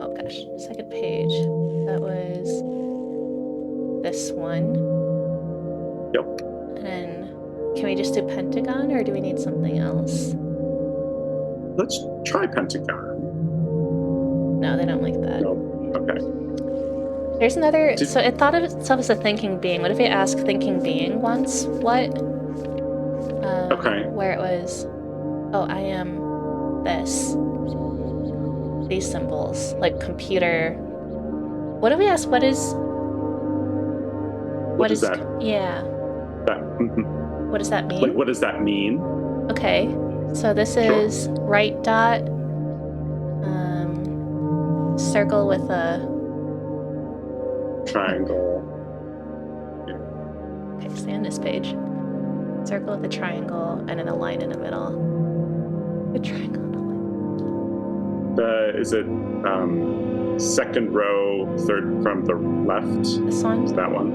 oh gosh, second page. That was this one. Yep. And then, can we just do pentagon, or do we need something else? Let's try pentagon. No, they don't like that. No. Okay. There's another. So it thought of itself as a thinking being. What if we ask thinking being once? What? Okay. Where it was, oh, I am this. These symbols, like computer. What if we ask what is that? Yeah. What does that mean? Like, what does that mean? Okay. So this is right dot, circle with a triangle. Okay, stay on this page. Circle with a triangle and then a line in the middle. A triangle and a line. Is it second row, third from the left? This one? Is that one?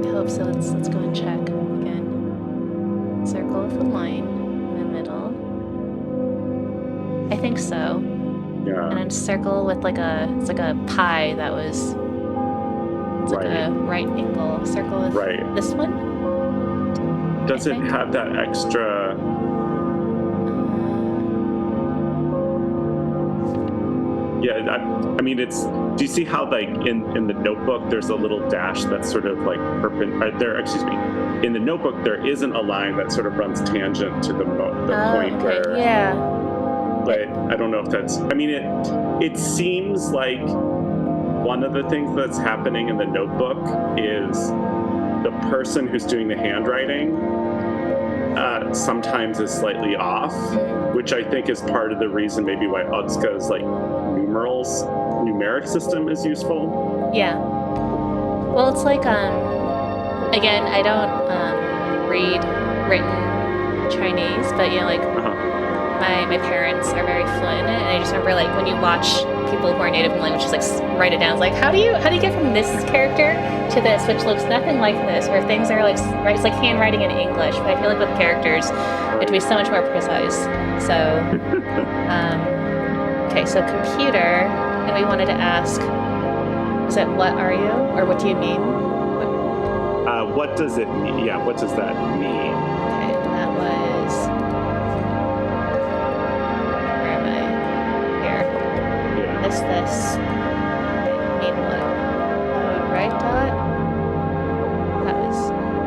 I hope so. Let's go and check again. Circle with a line in the middle. I think so. Yeah. And then circle with it's like a pie that was like a right angle. Circle with this one? Does it have that extra? Yeah, I mean, it's. Do you see how like in the notebook there's a little dash that's sort of like perpendicular? Excuse me. In the notebook there isn't a line that sort of runs tangent to the point where. Yeah. But I don't know if that's. I mean, it seems like one of the things that's happening in the notebook is the person who's doing the handwriting sometimes is slightly off, which I think is part of the reason maybe why Utska's like numeric system is useful. Yeah. Well, it's like again, I don't read written Chinese, but like my parents are very fluent in it, and I just remember like when you watch people who are native in languages like write it down, it's like how do you get from this character to this, which looks nothing like this, or things are like right, it's like handwriting in English, but I feel like with characters it have to be so much more precise. So okay, so computer, and we wanted to ask, is it what are you, or what do you mean? What does it mean? Yeah, what does that mean? Okay, that was, where am I? Here. Yeah. This mean what? Right dot?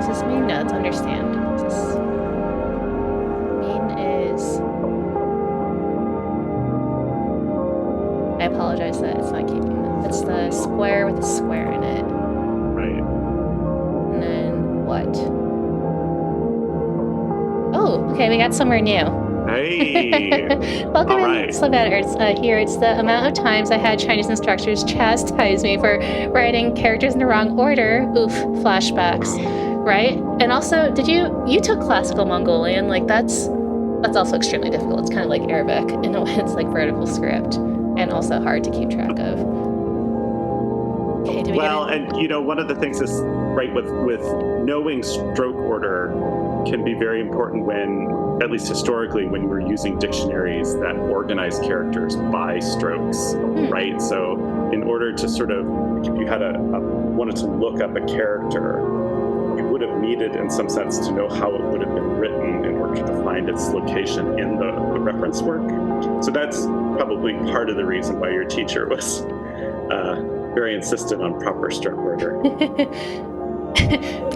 Does this mean? No, it's understand. Mean is, I apologize that it's not keeping them. It's the square with a square in it. Right. And then what? Oh, okay, we got somewhere new. Hey! Welcome in, Sylvester. Here, it's the amount of times I had Chinese instructors chastise me for writing characters in the wrong order. Oof, flashbacks. Right? And also, you took classical Mongolian? Like, that's also extremely difficult. It's kind of like Arabic in a way. It's like vertical script and also hard to keep track of. Okay, do we Well, get it? and one of the things is right with knowing stroke order can be very important when, at least historically, when we're using dictionaries that organize characters by strokes, right? So in order to sort of, if you had wanted to look up a character, you would have needed, in some sense, to know how it would have been written in order to find its location in the reference work. So that's probably part of the reason why your teacher was very insistent on proper stroke order.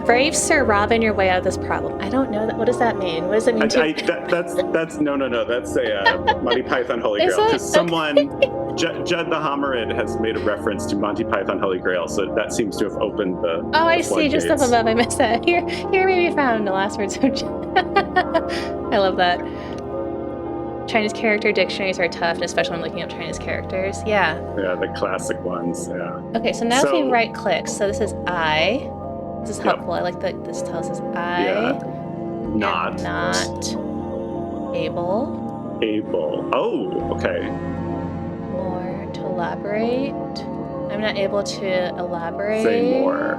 Brave Sir Robin your way out of this problem. I don't know that. What does that mean? What does it mean That's no. That's a Monty Python Holy Is Grail, it? because someone, Judd the Hominid, has made a reference to Monty Python Holy Grail, so that seems to have opened the. Oh, I the see. Just up floodgates. above, I missed that. Here may be found the last words of. I love that. Chinese character dictionaries are tough, and especially when looking up Chinese characters. Yeah. Yeah, the classic ones. Yeah. Okay, so now if we right click, so this is I. This is helpful. I like that this tells us I am not able. Oh, okay. More to elaborate. I'm not able to elaborate. Say more.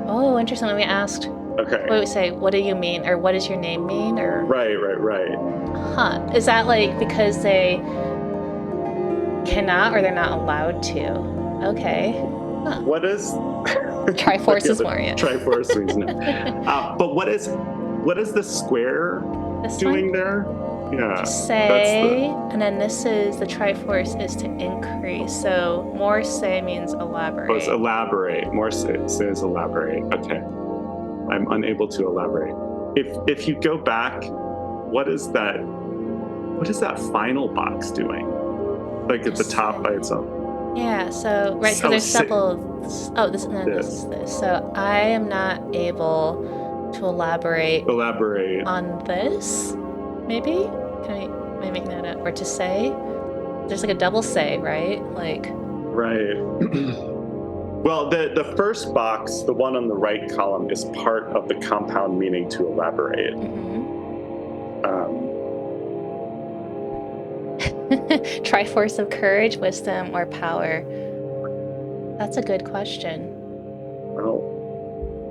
Oh, interesting. When we asked, okay. What do we say? What do you mean? Or what does your name mean? Or Right. Huh. Is that like because they cannot or they're not allowed to? Okay. Huh. What is Triforce is more, yeah. Triforce means no. But what is the square doing there? Yeah. Say, and then this is the Triforce is to increase. So more say means elaborate. Oh, it's elaborate. More say is elaborate. Okay. I'm unable to elaborate. If you go back, what is that final box doing? Like at the top by itself. Yeah, so right, because there's double. Oh, this and then this is this. So I am not able to elaborate on this. Maybe? Am I making that up? Or to say? There's like a double say, right? Like. Right. Well, the first box, the one on the right column, is part of the compound meaning to elaborate. Triforce of courage, wisdom, or power? That's a good question. Well,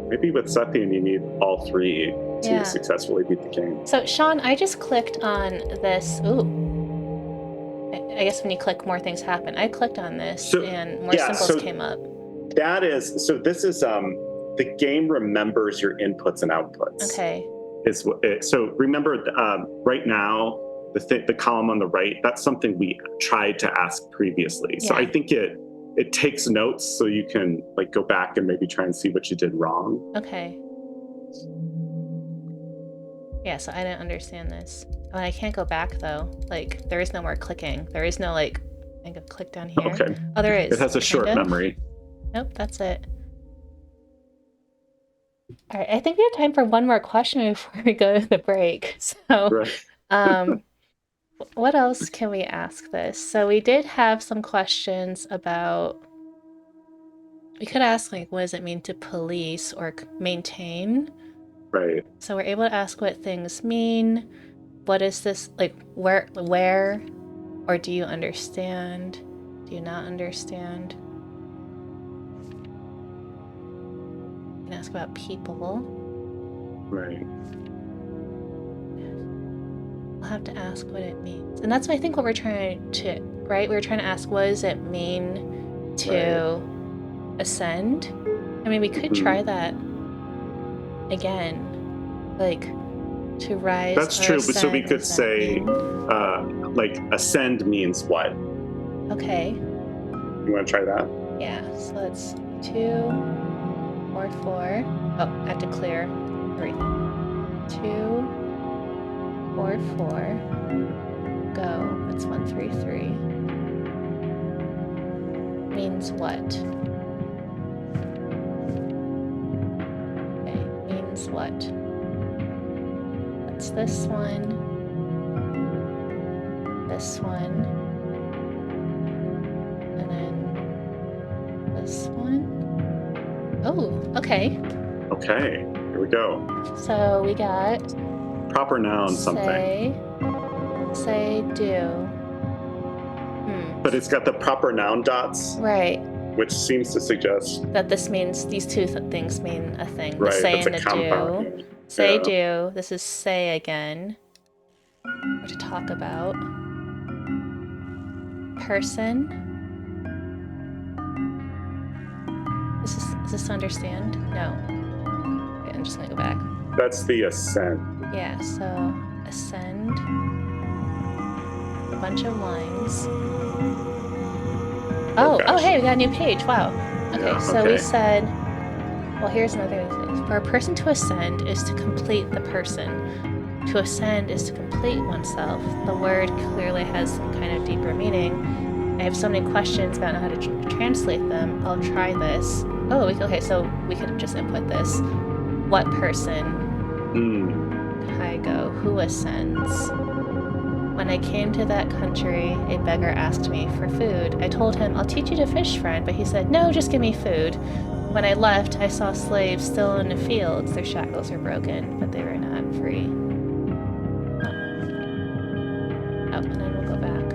maybe with Sethian you need all three to successfully beat the game. So, Sean, I just clicked on this. Ooh. I guess when you click, more things happen. I clicked on this and more symbols came up. This is the game remembers your inputs and outputs. Okay. So remember, right now, the column on the right, that's something we tried to ask previously. So I think it takes notes so you can like go back and maybe try and see what you did wrong. Okay. Yeah, so I didn't understand this. Oh, I can't go back though. Like there is no more clicking. There is no like I can click down here. Okay. Oh, there is. It has a short memory. Nope, that's it. All right, I think we have time for one more question before we go to the break. So, what else can we ask this? So we did have some questions about. We could ask like, what does it mean to police or maintain? Right. So we're able to ask what things mean. What is this like? Where, or do you understand? Do you not understand? You can ask about people. Right. We'll have to ask what it means. And that's what I think what we're trying to, right? We're trying to ask, what does it mean to ascend? I mean, we could try that again. Like, to rise. That's true, but so we could say, like, ascend means what? Okay. You want to try that? Yeah, so that's 2 or 4. Oh, I have to clear everything. 2 or 4. Go. That's 1, 3, 3. Means what? Okay, means what? That's this one. This one. And then this one. Oh, okay. Okay, here we go. So we got proper noun something. Say, do. But it's got the proper noun dots. Right. which seems to suggest that this means these two things mean a thing. right. The say That's and a the compound. do. Say Yeah. do. This is say again. Or to talk about. Person. Is this to understand? No. Okay, I'm just gonna go back. That's the ascent. Yeah, so ascend. A bunch of lines. Oh, hey, we got a new page. Wow. Okay, Yeah, so we said, well, here's another thing. For a person to ascend is to complete the person. To ascend is to complete oneself. The word clearly has some kind of deeper meaning. I have so many questions about how to translate them. I'll try this. Oh, okay, so we could just input this. What person? Kaigo, who ascends? When I came to that country, a beggar asked me for food. I told him, I'll teach you to fish, friend, but he said, no, just give me food. When I left, I saw slaves still in the fields. Their shackles were broken, but they were not free. Oh, and then we'll go back.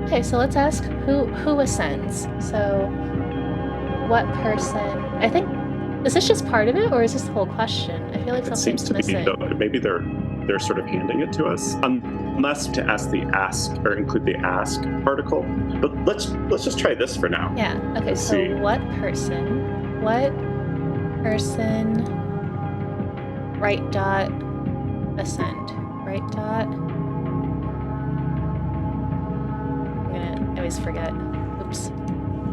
Okay, so let's ask who ascends. So, what person? I think, is this just part of it, or is this the whole question? I feel like something's missing. Maybe they're sort of handing it to us, unless to ask the ask or include the ask particle. But let's just try this for now. Yeah. Okay. Let's so see. what person? Right dot ascend. Right dot. I always forget. Oops.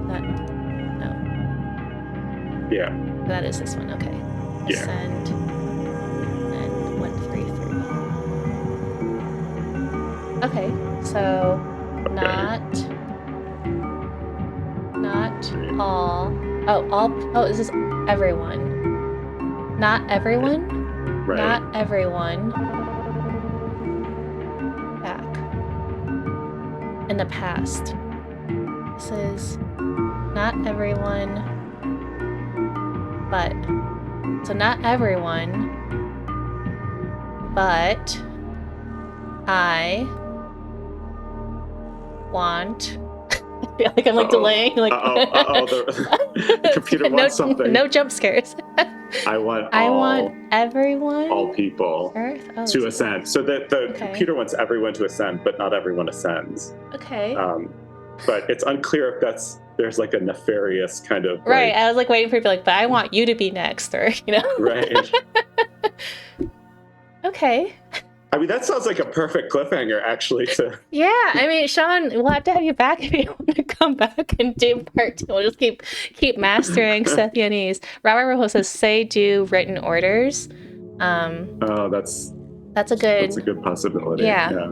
No. Yeah. That is this one. Okay. Ascend. And 133. Okay. So not all. Oh, this is everyone. Not everyone. Right. Not everyone. Back. In the past. This is not everyone, but. So not everyone, but I want. I feel like I'm delaying. The computer wants something. No jump scares. I want everyone. All people to ascend. So that the computer wants everyone to ascend, but not everyone ascends. Okay. But it's unclear if there's like a nefarious kind of right. I was waiting for you to be but I want you to be next, or Right. Okay. I mean, that sounds like a perfect cliffhanger, actually. Yeah, I mean, Sean, we'll have to have you back if you want to come back and do part 2. We'll just keep mastering Sethianese. Robert Rojo says, say, do, written orders. That's a good possibility. Yeah.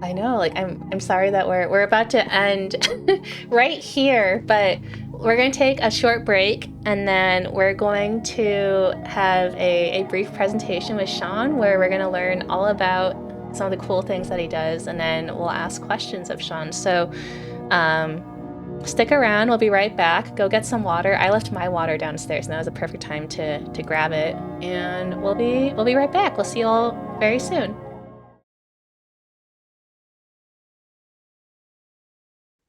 I know, I'm sorry that we're about to end right here, but we're going to take a short break, and then we're going to have a brief presentation with Sean where we're going to learn all about some of the cool things that he does, and then we'll ask questions of Sean. So stick around. We'll be right back. Go get some water. I left my water downstairs, and that was a perfect time to grab it, and we'll be right back. We'll see you all very soon.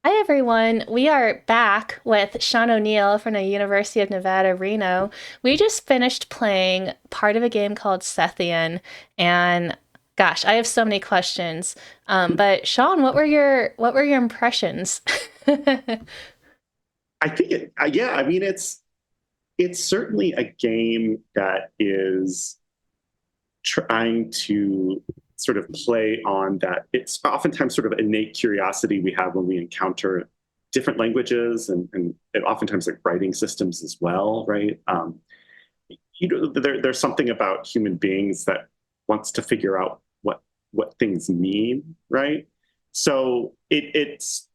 Hi, everyone. We are back with Sean O'Neill from the University of Nevada, Reno. We just finished playing part of a game called Sethian, and gosh, I have so many questions. But Sean, what were your impressions? I think it's certainly a game that is trying to sort of play on that. It's oftentimes sort of innate curiosity we have when we encounter different languages and oftentimes like writing systems as well, right? There's something about human beings that wants to figure out what things mean, right? So it's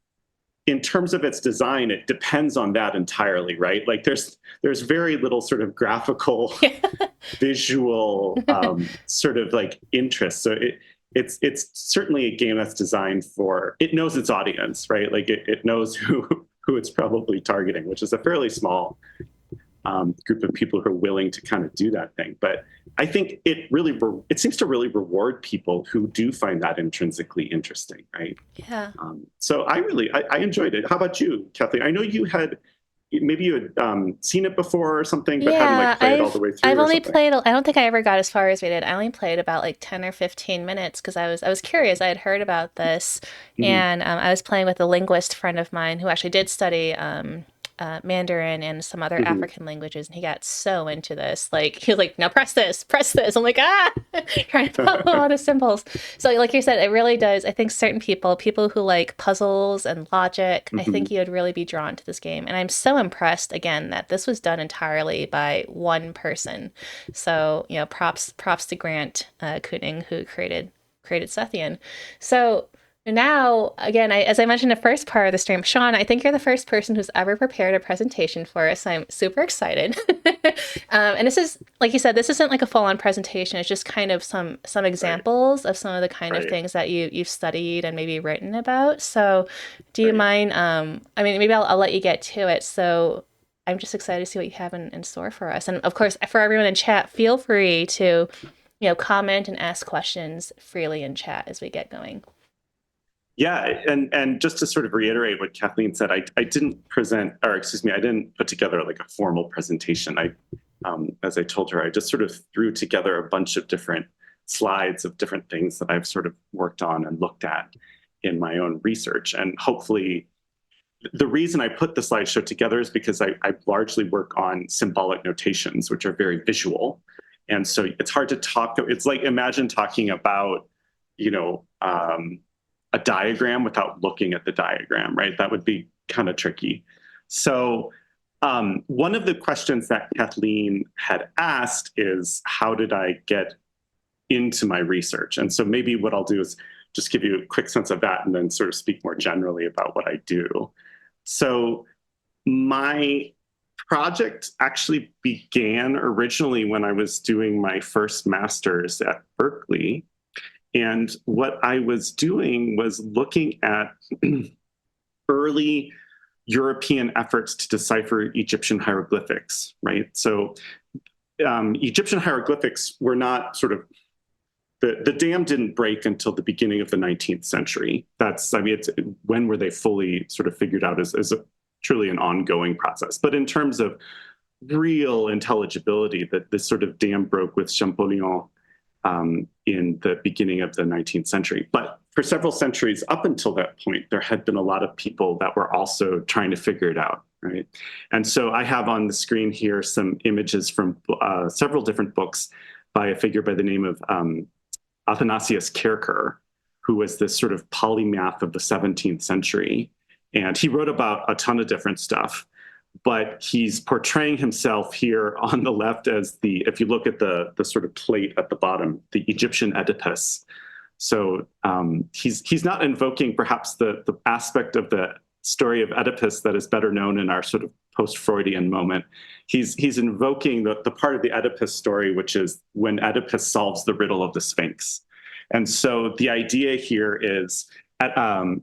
in terms of its design, it depends on that entirely, right? Like there's very little sort of graphical, visual sort of like interest. So it's certainly a game that's designed for, it knows its audience, right? Like it knows who it's probably targeting, which is a fairly small group of people who are willing to kind of do that thing. But I think it seems to really reward people who do find that intrinsically interesting, right? Yeah. So I enjoyed it. How about you, Kathleen? I know maybe you had seen it before or something, but hadn't Yeah, like played it all the way I've through or only something. played, I don't think I ever got as far as we did. I only played about like 10 or 15 minutes because I was curious. I had heard about this, Mhm. and I was playing with a linguist friend of mine who actually did study Mandarin and some other Mhm. African languages, and he got so into this. Like he was like, "Now press this, press this." I'm like, "Ah!" trying to follow all the symbols. So, like you said, it really does. I think certain people who like puzzles and logic, I think Mhm. you would really be drawn to this game. And I'm so impressed again that this was done entirely by one person. So, props to Grant Kuning who created Sethian. So now, again, as I mentioned in the first part of the stream, Sean, I think you're the first person who's ever prepared a presentation for us. I'm super excited. And this is, like you said, this isn't like a full-on presentation. It's just kind of some Right. examples of some of the kind of Right. things that you've studied and maybe written about. So, do you Right. mind? I mean, maybe I'll let you get to it. So, I'm just excited to see what you have in store for us. And of course, for everyone in chat, feel free to, comment and ask questions freely in chat as we get going. Yeah, and just to sort of reiterate what Kathleen said, I didn't present, or excuse me, I didn't put together like a formal presentation. As I told her, I just sort of threw together a bunch of different slides of different things that I've sort of worked on and looked at in my own research. And hopefully, the reason I put the slideshow together is because I largely work on symbolic notations, which are very visual. And so it's hard to talk. It's like imagine talking about, you know, a diagram without looking at the diagram, right? That would be kind of tricky. So one of the questions that Kathleen had asked is, how did I get into my research? And so maybe what I'll do is just give you a quick sense of that and then sort of speak more generally about what I do. So my project actually began originally when I was doing my first master's at Berkeley. And what I was doing was looking at early European efforts to decipher Egyptian hieroglyphics, right? So Egyptian hieroglyphics were not sort of the dam didn't break until the beginning of the 19th century. It's when were they fully sort of figured out as truly an ongoing process. But in terms of real intelligibility, that this sort of dam broke with Champollion in the beginning of the 19th century. But for several centuries up until that point, there had been a lot of people that were also trying to figure it out, right? And so I have on the screen here some images from several different books by a figure by the name of Athanasius Kircher, who was this sort of polymath of the 17th century. And he wrote about a ton of different stuff, but he's portraying himself here on the left as if you look at the sort of plate at the bottom, the Egyptian Oedipus. So he's not invoking perhaps the aspect of the story of Oedipus that is better known in our sort of post-Freudian moment. He's invoking the part of the Oedipus story, which is when Oedipus solves the riddle of the Sphinx. And so the idea here is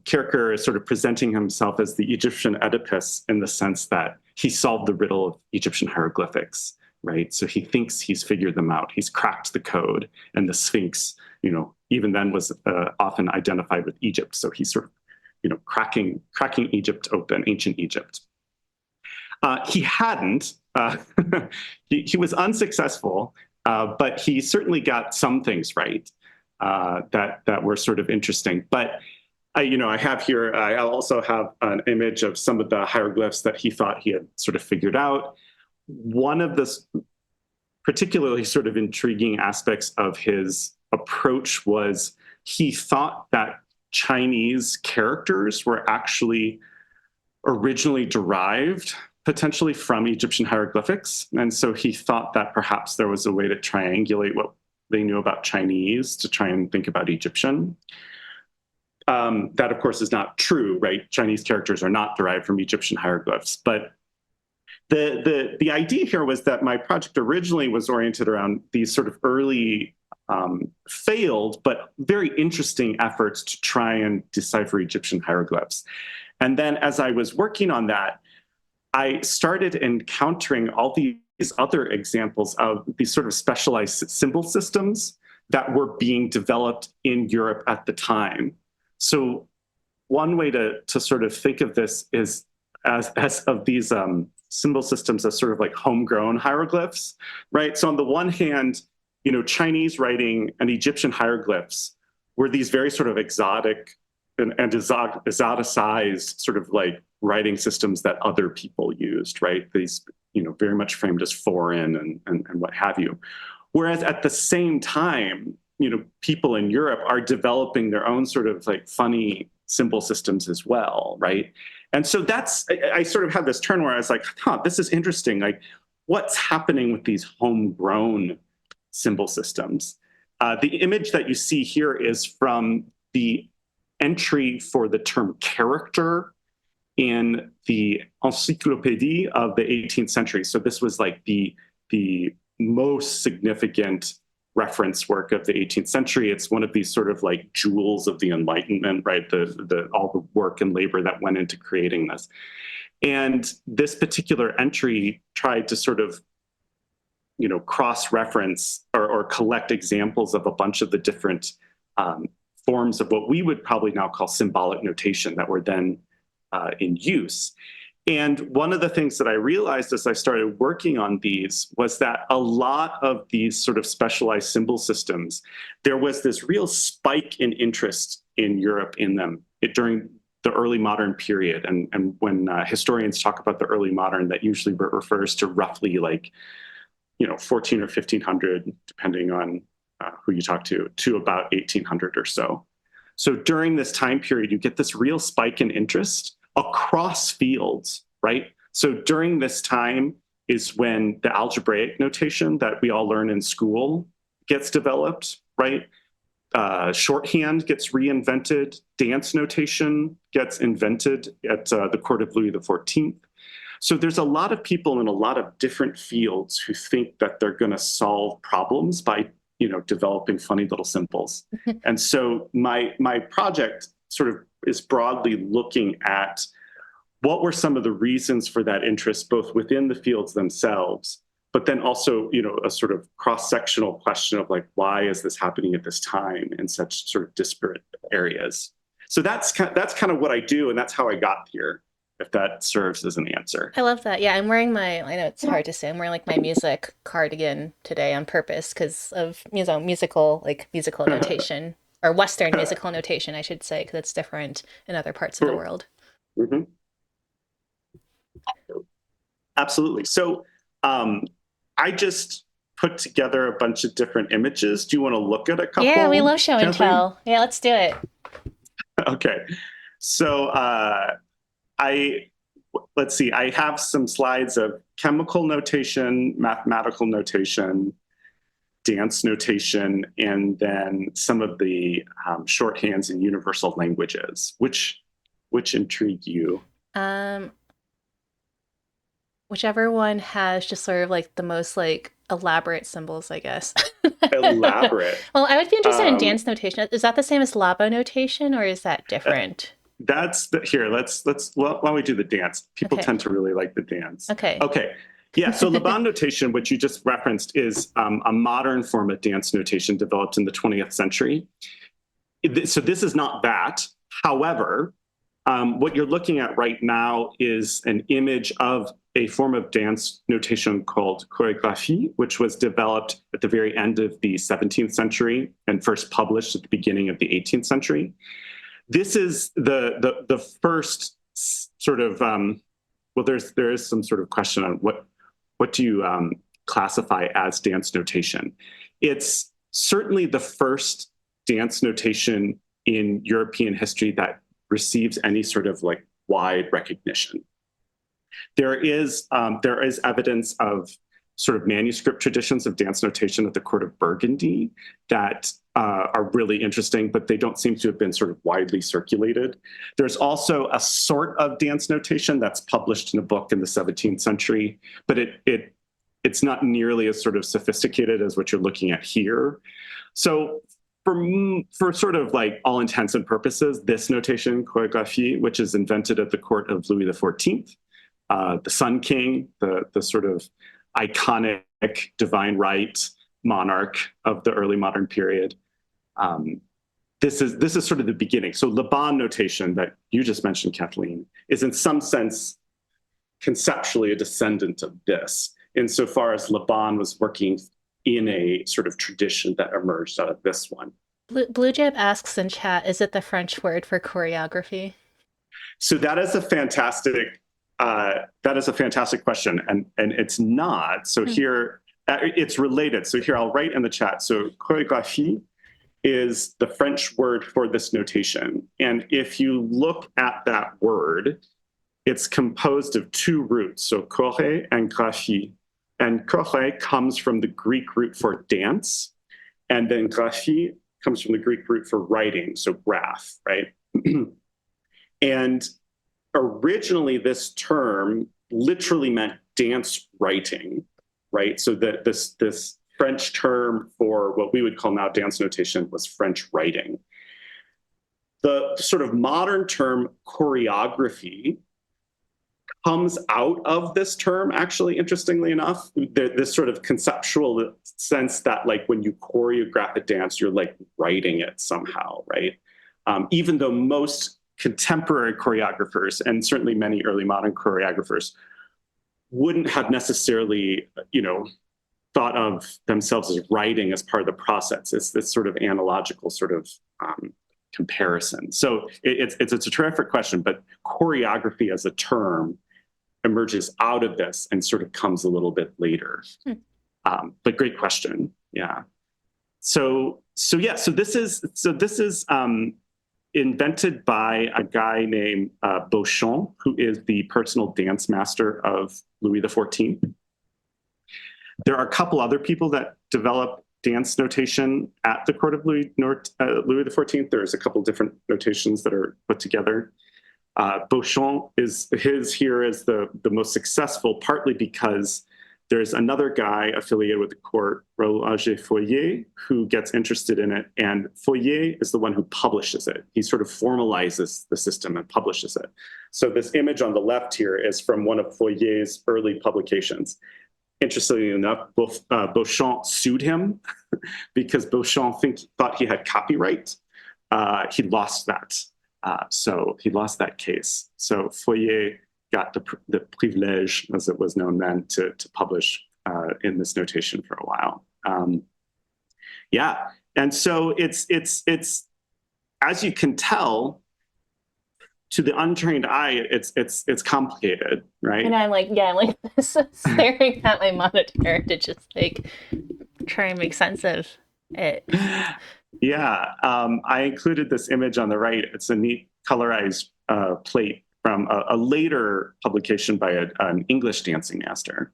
Kierkegaard is sort of presenting himself as the Egyptian Oedipus in the sense that he solved the riddle of Egyptian hieroglyphics, right? So he thinks he's figured them out. He's cracked the code, and the Sphinx, even then was often identified with Egypt. So he's sort of, cracking Egypt open, ancient Egypt. He hadn't. He was unsuccessful, but he certainly got some things right that were sort of interesting. But I have here, I also have an image of some of the hieroglyphs that he thought he had sort of figured out. One of the particularly sort of intriguing aspects of his approach was he thought that Chinese characters were actually originally derived potentially from Egyptian hieroglyphics. And so he thought that perhaps there was a way to triangulate what they knew about Chinese to try and think about Egyptian. That, of course, is not true, right? Chinese characters are not derived from Egyptian hieroglyphs. But the idea here was that my project originally was oriented around these sort of early failed but very interesting efforts to try and decipher Egyptian hieroglyphs. And then as I was working on that, I started encountering all these other examples of these sort of specialized symbol systems that were being developed in Europe at the time. So one way to sort of think of this is as of these symbol systems as sort of like homegrown hieroglyphs, right? So on the one hand, Chinese writing and Egyptian hieroglyphs were these very sort of exotic and exoticized sort of like writing systems that other people used, right? These, very much framed as foreign and what have you. Whereas at the same time, people in Europe are developing their own sort of like funny symbol systems as well, right? And so I sort of had this turn where I was like, this is interesting. Like, what's happening with these homegrown symbol systems? The image that you see here is from the entry for the term character in the Encyclopédie of the 18th century. So this was like the most significant reference work of the 18th century. It's one of these sort of like jewels of the Enlightenment, right? All the work and labor that went into creating this. And this particular entry tried to sort of, cross-reference or collect examples of a bunch of the different forms of what we would probably now call symbolic notation that were then in use. And one of the things that I realized as I started working on these was that a lot of these sort of specialized symbol systems, there was this real spike in interest in Europe in them during the early modern period. And when historians talk about the early modern, that usually refers to roughly like, 14 or 1500, depending on who you talk to about 1800 or so. So during this time period, you get this real spike in interest across fields, right? So during this time is when the algebraic notation that we all learn in school gets developed, right? Shorthand gets reinvented. Dance notation gets invented at the court of Louis XIV. So there's a lot of people in a lot of different fields who think that they're going to solve problems by, developing funny little symbols. And so my project sort of is broadly looking at what were some of the reasons for that interest, both within the fields themselves, but then also, a sort of cross-sectional question of like, why is this happening at this time in such sort of disparate areas? So that's kind of what I do, and that's how I got here, if that serves as an answer. I love that. Yeah, I'm wearing I know it's hard to say, I'm wearing like my music cardigan today on purpose because of, musical notation, or Western musical notation, I should say, because it's different in other parts of the world. Mm-hmm. Absolutely. So I just put together a bunch of different images. Do you want to look at a couple? Yeah, we love show and Kathleen? tell. Yeah, let's do it. Okay. So let's see, I have some slides of chemical notation, mathematical notation, dance notation, and then some of the shorthands and universal languages. Which intrigue you? Whichever one has just sort of like the most like elaborate symbols, I guess. Elaborate. Well, I would be interested in dance notation. Is that the same as Labo notation, or is that different? Here. Let's why don't we do the dance? People tend to really like the dance. Okay. Yeah. So Laban notation, which you just referenced, is a modern form of dance notation developed in the 20th century. So this is not that. However, what you're looking at right now is an image of a form of dance notation called chorégraphie, which was developed at the very end of the 17th century and first published at the beginning of the 18th century. This is the first sort of there is some sort of question on what do you classify as dance notation. It's certainly the first dance notation in European history that receives any sort of like wide recognition. There is evidence of sort of manuscript traditions of dance notation at the court of Burgundy that are really interesting, but they don't seem to have been sort of widely circulated. There's also a sort of dance notation that's published in a book in the 17th century, but it's not nearly as sort of sophisticated as what you're looking at here. So for sort of like all intents and purposes, this notation, chorégraphie, which is invented at the court of Louis XIV, the Sun King, the sort of iconic divine right monarch of the early modern period. This is sort of the beginning. So Laban notation that you just mentioned, Kathleen, is in some sense conceptually a descendant of this, insofar as Laban was working in a sort of tradition that emerged out of this one. Blue Jab asks in chat, is it the French word for choreography? So that is a fantastic question, and it's not. So here it's related. So here I'll write in the chat. So chorégraphie is the French word for this notation, and if you look at that word, it's composed of two roots. So choré and graphie, and choré comes from the Greek root for dance, and then graphie comes from the Greek root for writing, so graph, right? And originally, this term literally meant dance writing, right? So that this French term for what we would call now dance notation was French writing. The sort of modern term choreography comes out of this term, actually, interestingly enough, this sort of conceptual sense that like when you choreograph a dance, you're like writing it somehow, right? Even though most contemporary choreographers, and certainly many early modern choreographers, wouldn't have necessarily, thought of themselves as writing as part of the process. It's this sort of analogical sort of comparison. So it's a terrific question, but choreography as a term emerges out of this and sort of comes a little bit later. But great question. Yeah. So this is invented by a guy named Beauchamp, who is the personal dance master of Louis XIV. There are a couple other people that develop dance notation at the court of Louis XIV. There's a couple different notations that are put together. Beauchamp is the most successful, partly because there's another guy affiliated with the court, Roger Foyer, who gets interested in it, and Foyer is the one who publishes it. He sort of formalizes the system and publishes it. So this image on the left here is from one of Foyer's early publications. Interestingly enough, Beauchamp sued him because Beauchamp thought he had copyright. He lost that. So he lost that case. So Foyer got the privilege, as it was known then, to publish in this notation for a while. And so it's as you can tell, to the untrained eye, it's complicated, right? And I'm like staring at my monitor to just like try and make sense of it. Yeah, I included this image on the right. It's a neat colorized plate from a later publication by an English dancing master,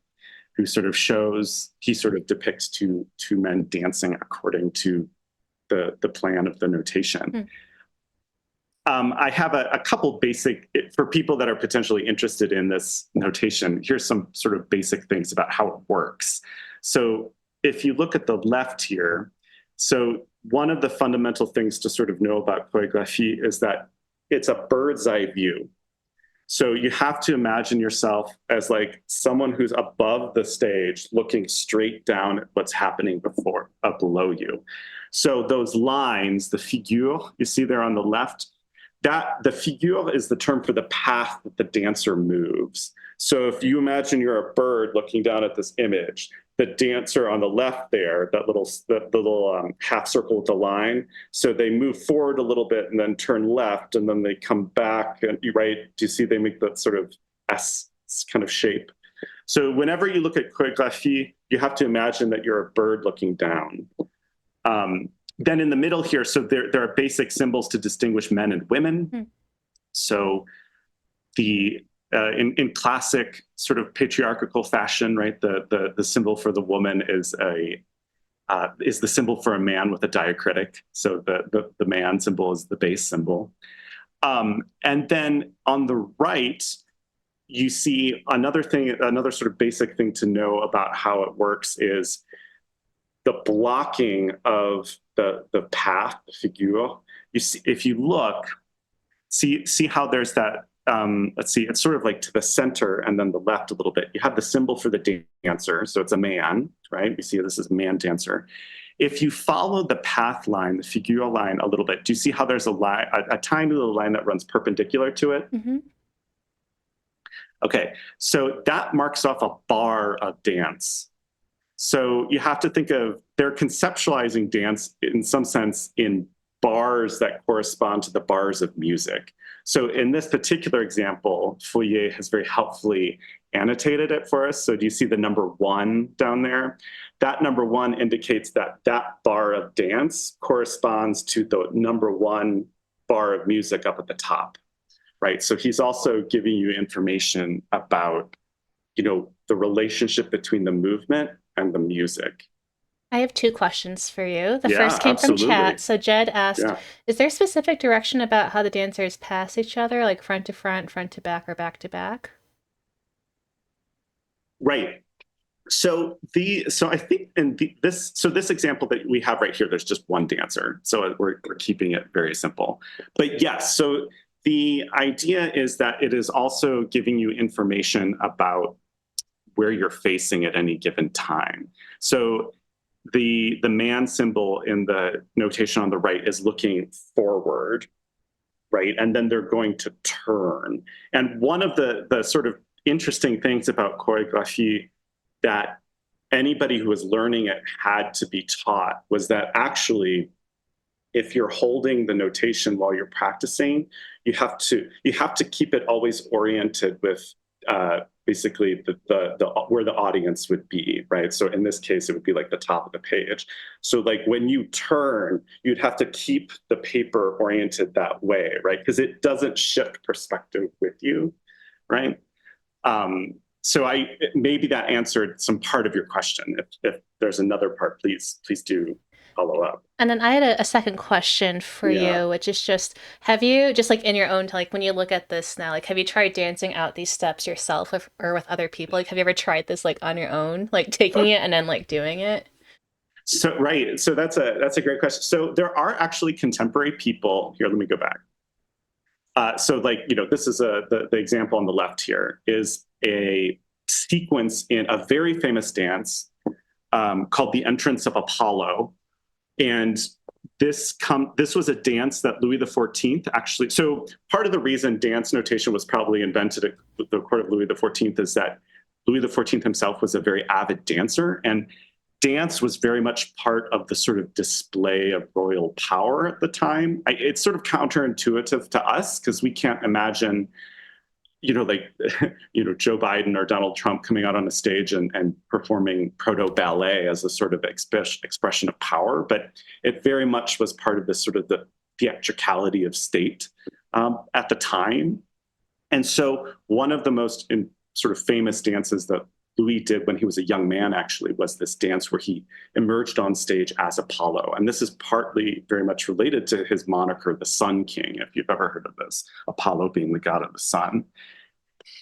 who sort of depicts two men dancing according to the plan of the notation. I have a couple basic, for people that are potentially interested in this notation, here's some sort of basic things about how it works. So if you look at the left here, so one of the fundamental things to sort of know about choreography is that it's a bird's eye view. So you have to imagine yourself as like someone who's above the stage looking straight down at what's happening below you. So those lines, the figure you see there on the left, that the figure is the term for the path that the dancer moves. So if you imagine you're a bird looking down at this image, the dancer on the left there, the little half circle with the line, so they move forward a little bit and then turn left, and then they come back, and do you see they make that sort of S kind of shape? So whenever you look at choreography, you have to imagine that you're a bird looking down. Then in the middle here, so there are basic symbols to distinguish men and women. So in classic sort of patriarchal fashion, right, the symbol for the woman is the symbol for a man with a diacritic. So the man symbol is the base symbol. And then on the right, you see another sort of basic thing to know about how it works is the blocking of the path, the figure. You see, if you look, see how there's that let's see, it's sort of like to the center and then the left a little bit. You have the symbol for the dancer. So it's a man, right? We see this is a man dancer. If you follow the path line, the figure line a little bit, do you see how there's a line, a tiny little line that runs perpendicular to it? Mm-hmm. Okay, so that marks off a bar of dance. So you have to think of, they're conceptualizing dance in some sense in bars that correspond to the bars of music. So in this particular example, Fourier has very helpfully annotated it for us. So do you see the number 1 down there? That number 1 indicates that that bar of dance corresponds to the number 1 bar of music up at the top, right? So he's also giving you information about, the relationship between the movement and the music. I have 2 questions for you. The Yeah, first came from absolutely. chat. So Jed asked, Yeah. is there specific direction about how the dancers pass each other, like front to front, front to back, or back to back? Right. So I think this example that we have right here, there's just one dancer. So we're keeping it very simple. But yes, so the idea is that it is also giving you information about where you're facing at any given time. So the man symbol in the notation on the right is looking forward, right? And then they're going to turn. And one of the sort of interesting things about choreography that anybody who was learning it had to be taught was that actually, if you're holding the notation while you're practicing, you have to keep it always oriented with basically the where the audience would be, right? So in this case, it would be like the top of the page. So like when you turn, you'd have to keep the paper oriented that way, right? Because it doesn't shift perspective with you, right? So maybe that answered some part of your question. If there's another part, please do follow up. And then I had a second question for Yeah. you, which is just, have you, just like in your own, like when you look at this now, like have you tried dancing out these steps yourself or with other people? Like have you ever tried this like on your own, like taking it and then like doing it? So right. So that's a great question. So there are actually contemporary people here. Let me go back. So like, this is the example on the left here is a sequence in a very famous dance called The Entrance of Apollo. And this was a dance that Louis XIV actually, so part of the reason dance notation was probably invented at the court of Louis XIV is that Louis XIV himself was a very avid dancer, and dance was very much part of the sort of display of royal power at the time. It's sort of counterintuitive to us because we can't imagine, like, Joe Biden or Donald Trump coming out on the stage and performing proto ballet as a sort of expression of power. But it very much was part of this sort of the theatricality of state at the time. And so one of the most sort of famous dances that Louis did when he was a young man actually was this dance where he emerged on stage as Apollo. And this is partly very much related to his moniker, the Sun King, if you've ever heard of this, Apollo being the god of the sun.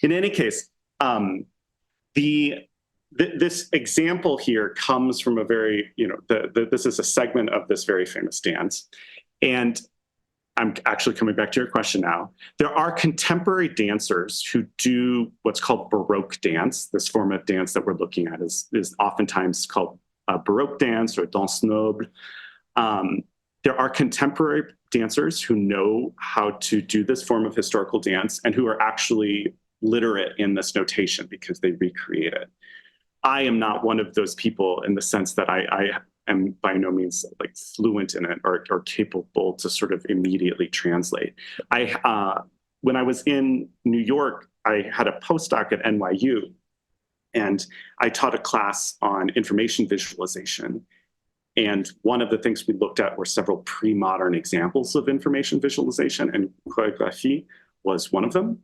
In any case, this example here comes from a very, this is a segment of this very famous dance. And I'm actually coming back to your question now. There are contemporary dancers who do what's called Baroque dance. This form of dance that we're looking at is oftentimes called Baroque dance or danse noble. There are contemporary dancers who know how to do this form of historical dance and who are actually literate in this notation because they recreate it. I am not one of those people in the sense that I am by no means like fluent in it or capable to sort of immediately translate. When I was in New York, I had a postdoc at NYU, and I taught a class on information visualization. And one of the things we looked at were several pre-modern examples of information visualization, and choreography was one of them.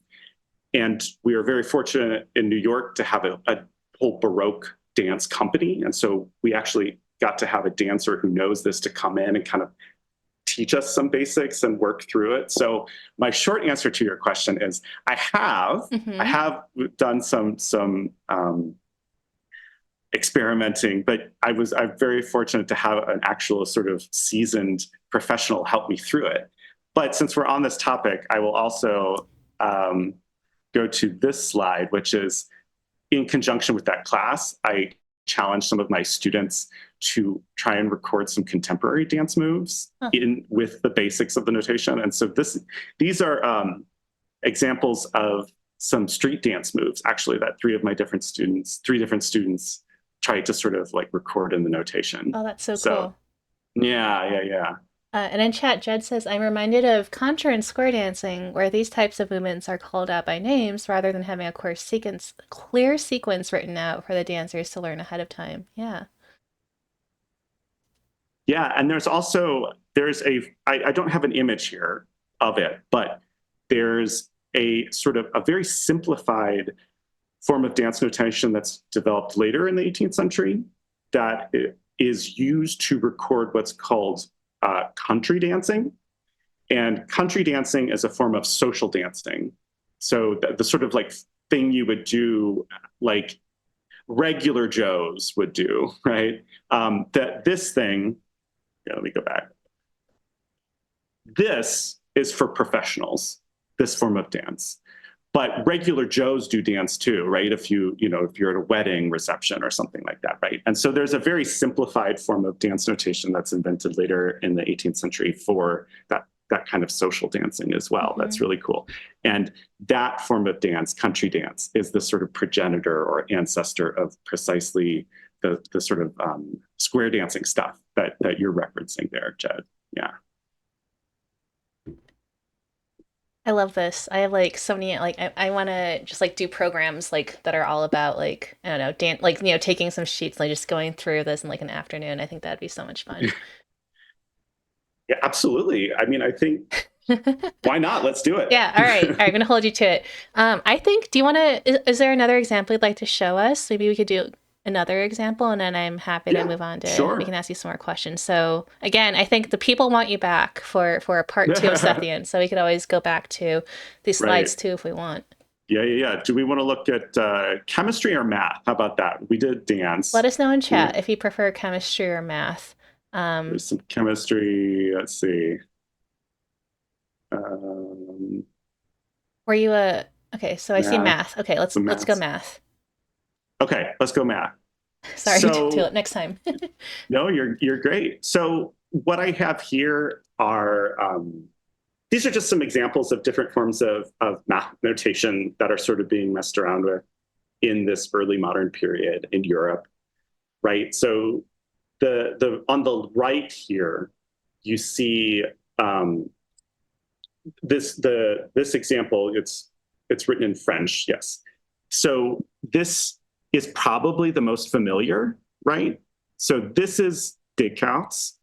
And we are very fortunate in New York to have a whole Baroque dance company. And so we actually got to have a dancer who knows this to come in and kind of teach us some basics and work through it. So my short answer to your question is I have done some experimenting, but I'm very fortunate to have an actual sort of seasoned professional help me through it. But since we're on this topic, I will also go to this slide, which is in conjunction with that class, I challenged some of my students to try and record some contemporary dance moves in with the basics of the notation. And so these are examples of some street dance moves, actually, that three different students tried to sort of like record in the notation. Oh, that's so cool. Yeah. And in chat, Jed says, I'm reminded of contra and square dancing, where these types of movements are called out by names rather than having a clear sequence written out for the dancers to learn ahead of time. Yeah. Yeah, and I don't have an image here of it, but there's a sort of a very simplified form of dance notation that's developed later in the 18th century that is used to record what's called country dancing. And country dancing is a form of social dancing. So the sort of like thing you would do, like regular Joes would do, right? This thing, let me go back. This is for professionals, this form of dance. But regular Joes do dance too, right? If you're at a wedding reception or something like that, right? And so there's a very simplified form of dance notation that's invented later in the 18th century for that kind of social dancing as well. Mm-hmm. That's really cool. And that form of dance, country dance, is the sort of progenitor or ancestor of precisely the sort of square dancing stuff that you're referencing there, Jed. Yeah. I love this. I have like so many I want to just like do programs like that are all about like I don't know taking some sheets and like just going through this in like an afternoon. I think that'd be so much fun. Yeah, absolutely. I mean, I think why not? Let's do it. Yeah. All right. I'm gonna hold you to it. I think. Do you want to? Is there another example you'd like to show us? Maybe we could do another example, and then I'm happy to move on to. Sure. We can ask you some more questions. So again, I think the people want you back for a part 2 of Sethian. So we could always go back to these slides too if we want. Yeah. Do we want to look at chemistry or math? How about that? We did dance. Let us know in chat if you prefer chemistry or math. There's some chemistry. Let's see. Were you okay? So I see math. Okay, let's go math. Okay, let's go math. Sorry, do it next time. No, you're great. So what I have here are these are just some examples of different forms of math notation that are sort of being messed around with in this early modern period in Europe, right? So the on the right here, you see this example. It's written in French, yes. So this is probably the most familiar, right? So this is Descartes'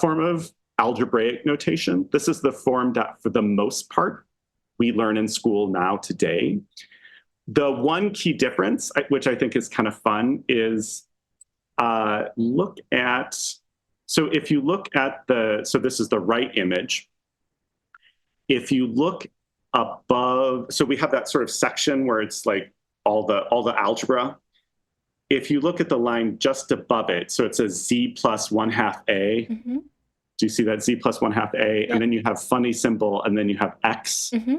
form of algebraic notation. This is the form that, for the most part, we learn in school now today. The one key difference, which I think is kind of fun, is if you look at so this is the right image. If you look above, so we have that sort of section where it's like all the algebra. If you look at the line just above it, so it says z plus 1/2 a. Mm-hmm. Do you see that z plus 1/2 a? Yep. And then you have funny symbol, and then you have x. Mm-hmm.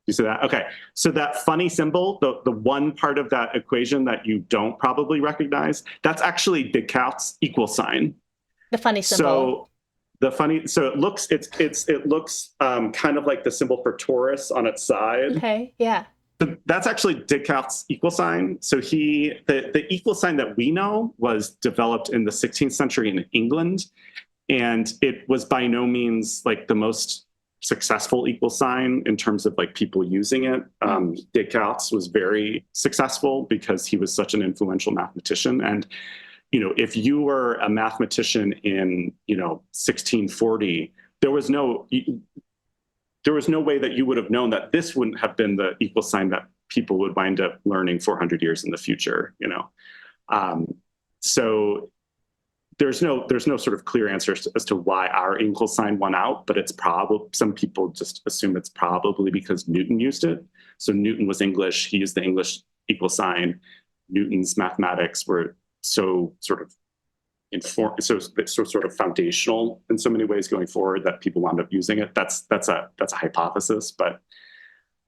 You see that? Okay. So that funny symbol, the one part of that equation that you don't probably recognize, that's actually Descartes' equal sign. The funny symbol. So it looks kind of like the symbol for Taurus on its side. Okay. Yeah. So that's actually Descartes' equal sign. So the equal sign that we know was developed in the 16th century in England, and it was by no means like the most successful equal sign in terms of like people using it. Descartes was very successful because he was such an influential mathematician. And if you were a mathematician in 1640, there was no way that you would have known that this wouldn't have been the equal sign that people would wind up learning 400 years in the future. So there's no sort of clear answer as to why our equal sign won out, but it's probably, some people just assume it's probably because Newton used it. So Newton was English, he used the English equal sign. Newton's mathematics were so sort of sort of foundational in so many ways going forward that people wound up using it. That's a hypothesis, but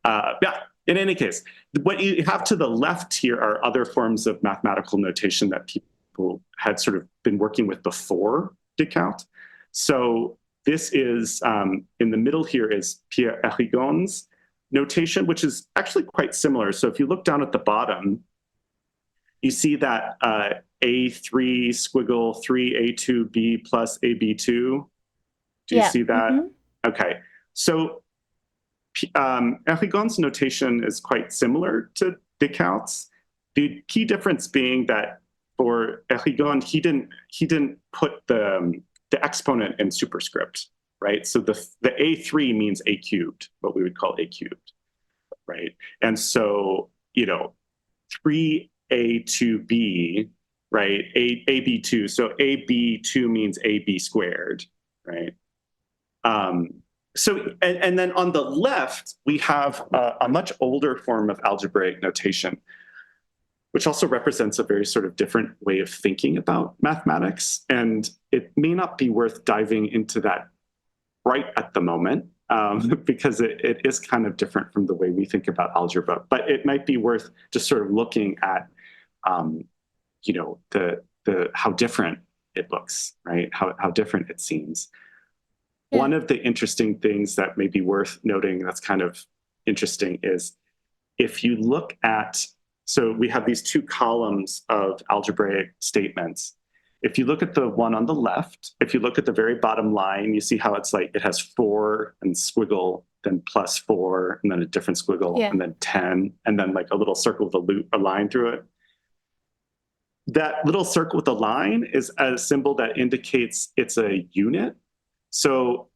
Yeah, in any case, what you have to the left here are other forms of mathematical notation that people had sort of been working with before Descartes. So this is, in the middle here is Pierre Erigon's notation, which is actually quite similar. So if you look down at the bottom, you see that A3 squiggle 3A2B plus AB2. Do you Yeah. see that? Mm-hmm. Okay. So Erigon's notation is quite similar to Descartes'. The key difference being that for Erigon, he didn't put the exponent in superscript, right? So the A3 means A cubed, what we would call A cubed, right? And so, 3A2B, right? AB2. So AB2 means AB squared, right? And then on the left, we have a much older form of algebraic notation, which also represents a very sort of different way of thinking about mathematics. And it may not be worth diving into that right at the moment, because it is kind of different from the way we think about algebra. But it might be worth just sort of looking at, the how different it looks, right? How different it seems. Yeah. One of the interesting things that may be worth noting that's kind of interesting is if you look at, so we have these two columns of algebraic statements. If you look at the one on the left, if you look at the very bottom line, you see how it's like it has 4 and squiggle, then plus 4, and then a different squiggle, Yeah. and then 10, and then like a little circle with a line through it. That little circle with a line is a symbol that indicates it's a unit. So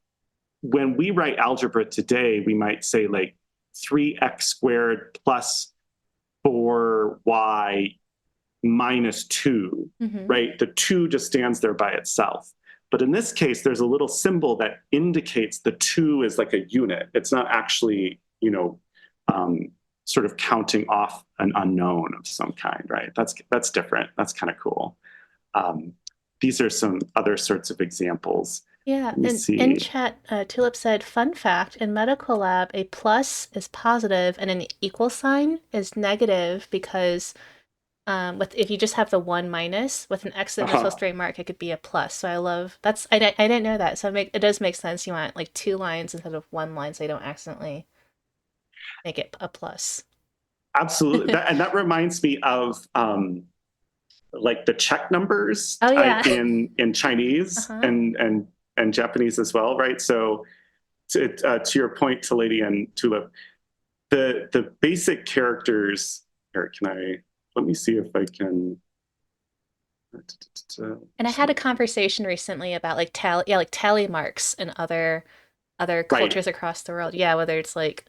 when we write algebra today, we might say like 3x squared plus 4y minus 2, right? The 2 just stands there by itself. But in this case, there's a little symbol that indicates the 2 is like a unit. It's not actually, sort of counting off an unknown of some kind, right? That's different. That's kind of cool. These are some other sorts of examples. Yeah, and in chat, Tulip said, fun fact, in medical lab, a plus is positive and an equal sign is negative because if you just have the one minus with an exclamation straight mark, it could be a plus. So I love I didn't know that. So it does make sense. You want like 2 lines instead of 1 line so you don't accidentally make it a plus. Absolutely. And that reminds me of like the check numbers Oh yeah. in Chinese and Japanese as well, right? So to your point, to Lady and Tulip, the basic characters. Here, let me see if I can. And I had a conversation recently about like tally marks in other cultures across the world. Yeah, whether it's like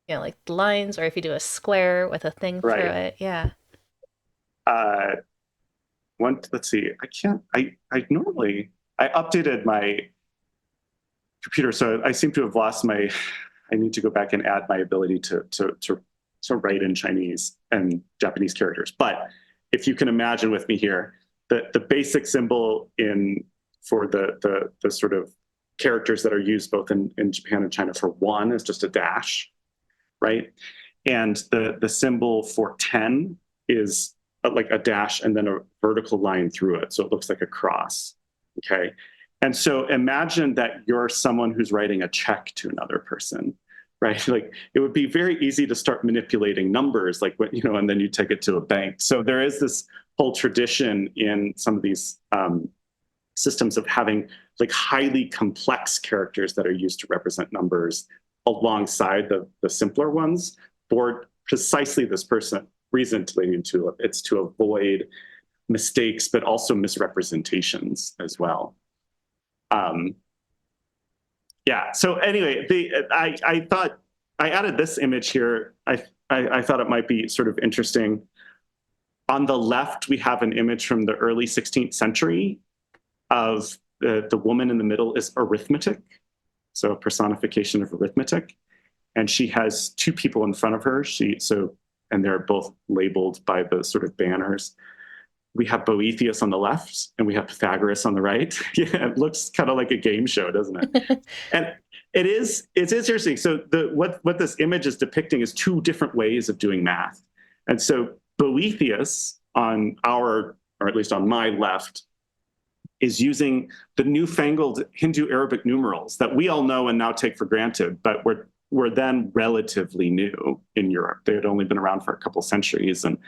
like lines or if you do a square with a thing through it. Yeah. Let's see. I normally updated my computer, so I seem to have lost my. I need to go back and add my ability to write in Chinese and Japanese characters. But if you can imagine with me here, the basic symbol for the sort of characters that are used both in Japan and China for 1 is just a dash, right? And the symbol for 10 is like a dash and then a vertical line through it. So it looks like a cross, okay? And so imagine that you're someone who's writing a check to another person, right? Like it would be very easy to start manipulating numbers, like and then you take it to a bank. So there is this whole tradition in some of these systems of having like highly complex characters that are used to represent numbers alongside the simpler ones for precisely this reason to Lady and Tulip. It's to avoid mistakes, but also misrepresentations as well. Yeah. So anyway, I thought I added this image here. I thought it might be sort of interesting. On the left, we have an image from the early 16th century of the woman in the middle is arithmetic, so a personification of arithmetic, and she has 2 people in front of her. And they're both labeled by the sort of banners. we have Boethius on the left and we have Pythagoras on the right. Yeah, it looks kind of like a game show, doesn't it? And it's interesting. So what this image is depicting is two different ways of doing math. And so Boethius on our, or at least on my left, is using the newfangled Hindu Arabic numerals that we all know and now take for granted, but were then relatively new in Europe. They had only been around for a couple centuries, and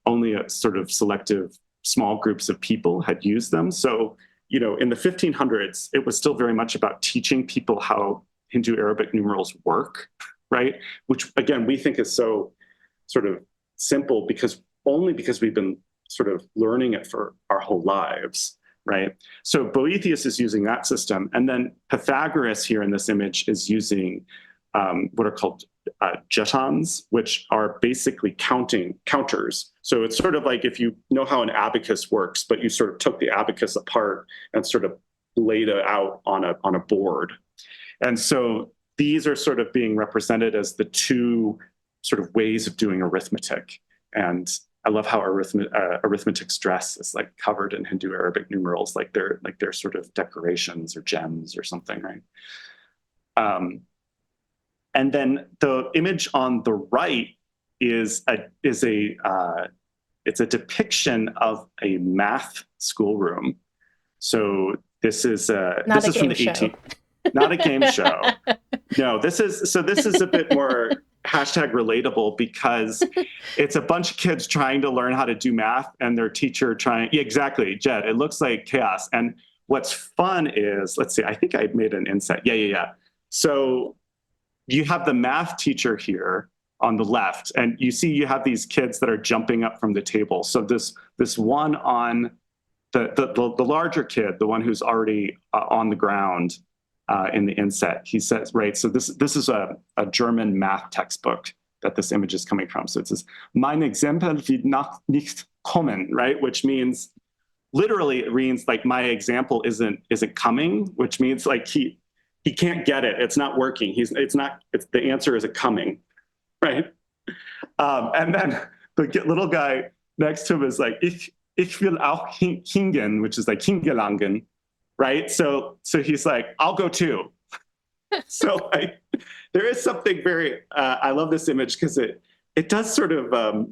only a sort of selective small groups of people had used them. So, in the 1500s, it was still very much about teaching people how Hindu Arabic numerals work, right? Which, again, we think is so sort of simple because we've been sort of learning it for our whole lives, right? So Boethius is using that system. And then Pythagoras here in this image is using what are called jetons, which are basically counters. So it's sort of like if you know how an abacus works, but you sort of took the abacus apart and sort of laid it out on a board. And so these are sort of being represented as the two sort of ways of doing arithmetic. And I love how arithmetic's dress is like covered in Hindu Arabic numerals, like they're sort of decorations or gems or something, right? And then the image on the right is it's a depiction of a math schoolroom. So this is Not this a is from game the show. 18th, not a game show. No, this is a bit more hashtag relatable because it's a bunch of kids trying to learn how to do math and their teacher trying. Yeah, exactly, Jed. It looks like chaos. And what's fun is, let's see, I think I made an inset. Yeah. So you have the math teacher here on the left, and you see you have these kids that are jumping up from the table. So this one on the larger kid, the one who's already on the ground in the inset, he says, right, so this is a German math textbook that this image is coming from. So it says, mein Exempel wird nicht kommen, right, which means, literally it means like my example isn't coming, which means like he can't get it. It's not working. The answer isn't coming, right? And then the little guy next to him is like, ich will auch hingehen, which is like hingelangen, right? So he's like, I'll go too. So like, there is something very, I love this image because it does sort of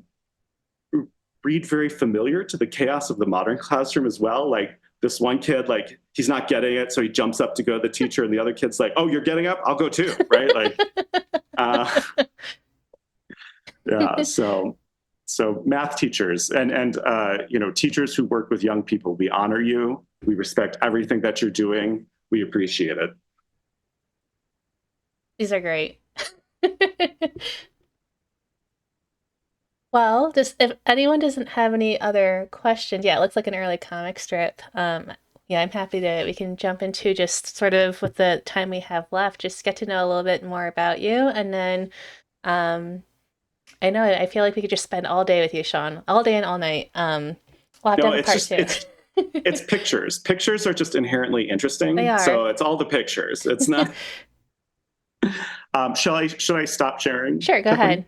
read very familiar to the chaos of the modern classroom as well. Like this one kid, like he's not getting it, so he jumps up to go to the teacher, and the other kid's like, "Oh, you're getting up? I'll go too," right? Like, yeah. So math teachers and teachers who work with young people, we honor you. We respect everything that you're doing. We appreciate it. These are great. Well, just if anyone doesn't have any other questions, yeah, it looks like an early comic strip. Yeah, I'm happy we can jump into just sort of with the time we have left, just get to know a little bit more about you. And then I feel like we could just spend all day with you, Sean, all day and all night. We'll have to No, have a it's part just two. it's pictures. Pictures are just inherently interesting. They are. So it's all the pictures. It's not. Should I stop sharing? Sure, go Kathleen? ahead.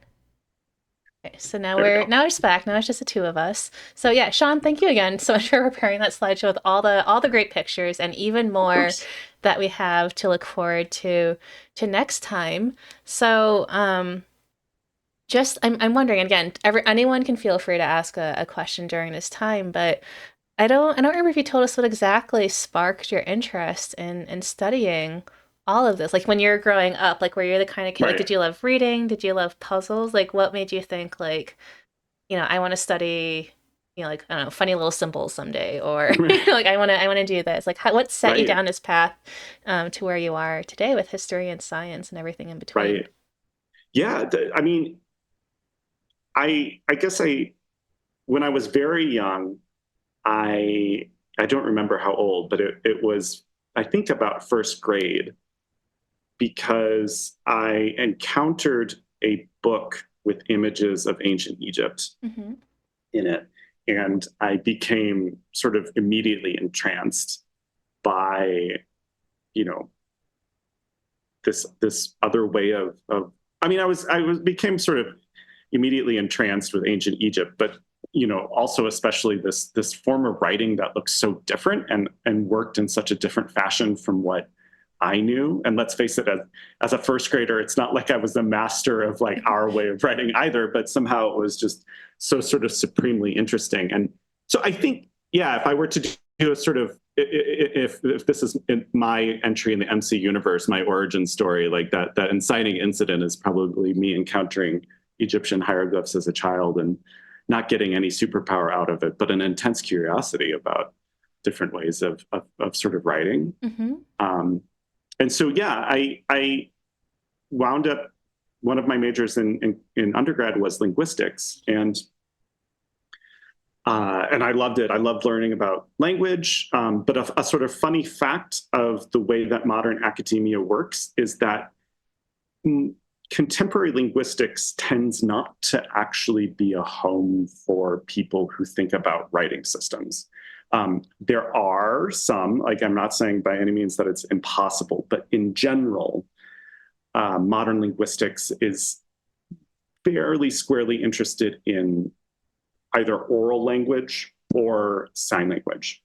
Okay, so now we're just back. Now it's just the two of us. So yeah, Sean, thank you again so much for preparing that slideshow with all the great pictures and even more that we have to look forward to next time. So just I'm wondering again, anyone can feel free to ask a question during this time, but I don't remember if you told us what exactly sparked your interest in studying all of this. Like when you're growing up, like were you the kind of kid, like Right. did you love reading? Did you love puzzles? Like what made you think like, I want to study, like I don't know, funny little symbols someday, or like I want to do this. Like what set you Right. down this path to where you are today with history and science and everything in between? Right. Yeah. I mean, I guess when I was very young, I don't remember how old, but it was, I think, about first grade, because I encountered a book with images of ancient Egypt Mm-hmm. in it, and I became sort of immediately entranced by, you know, this other way of I mean, I became sort of immediately entranced with ancient Egypt, but also especially this form of writing that looks so different and worked in such a different fashion from what I knew. And let's face it, as a first grader, it's not like I was the master of like our way of writing either, but somehow it was just so sort of supremely interesting. And so I think, yeah, if I were to do a sort of, if this is my entry in the MC universe, my origin story, like that inciting incident is probably me encountering Egyptian hieroglyphs as a child and not getting any superpower out of it, but an intense curiosity about different ways of sort of writing. And so, yeah, I wound up, one of my majors in undergrad was linguistics, and I loved it. I loved learning about language, but a sort of funny fact of the way that modern academia works is that contemporary linguistics tends not to actually be a home for people who think about writing systems. There are some, like I'm not saying by any means that it's impossible, but in general, modern linguistics is fairly squarely interested in either oral language or sign language,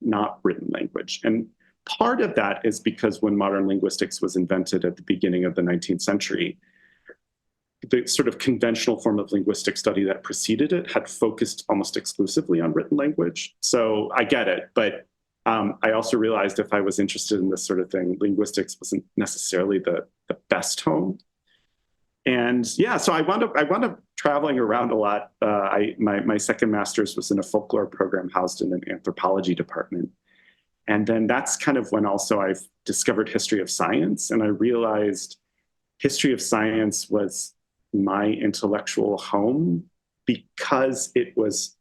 not written language. And part of that is because when modern linguistics was invented at the beginning of the 19th century, the sort of conventional form of linguistic study that preceded it had focused almost exclusively on written language. So I get it, but I also realized if I was interested in this sort of thing, linguistics wasn't necessarily the best home. And yeah, so I wound up traveling around a lot. My second master's was in a folklore program housed in an anthropology department. And then that's kind of when also I've discovered history of science, and I realized history of science was my intellectual home because it was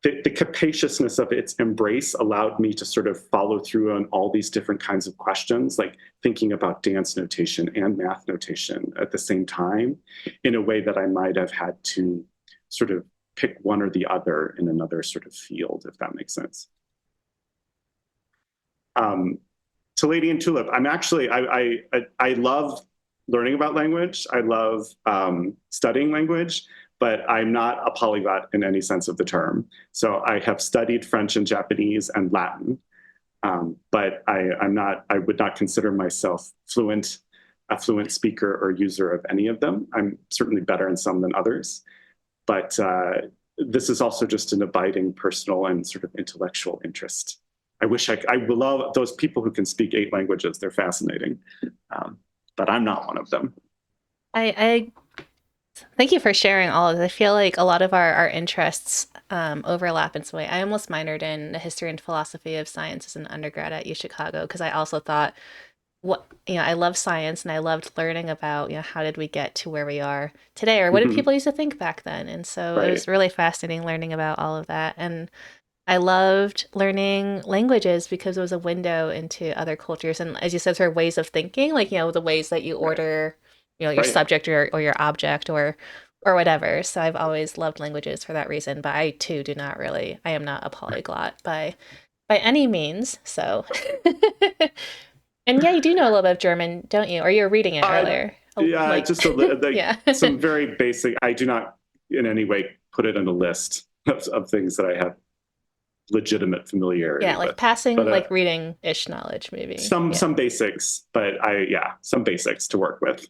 the capaciousness of its embrace allowed me to sort of follow through on all these different kinds of questions, like thinking about dance notation and math notation at the same time in a way that I might have had to sort of pick one or the other in another sort of field, if that makes sense. To Lady and Tulip, I'm actually, I love learning about language. I love studying language, but I'm not a polyglot in any sense of the term. So I have studied French and Japanese and Latin, but I would not consider myself a fluent speaker or user of any of them. I'm certainly better in some than others, but this is also just an abiding personal and sort of intellectual interest. I love those people who can speak 8 languages. They're fascinating, but I'm not one of them. I thank you for sharing all of this. I feel like a lot of our interests overlap in some way. I almost minored in the history and philosophy of science as an undergrad at UChicago because I also thought, I love science and I loved learning about, how did we get to where we are today, or what did people used to think back then? And so It was really fascinating learning about all of that. And I loved learning languages because it was a window into other cultures and, as you said, sort of ways of thinking, like, the ways that you order, your subject or your object or whatever. So I've always loved languages for that reason, but I too I am not a polyglot by any means. So, and yeah, you do know a little bit of German, don't you? Or you were reading it earlier. Yeah, just some very basic. I do not in any way put it in a list of things that I have legitimate familiarity. Yeah, like passing, like reading-ish knowledge, maybe. Some basics, but some basics to work with.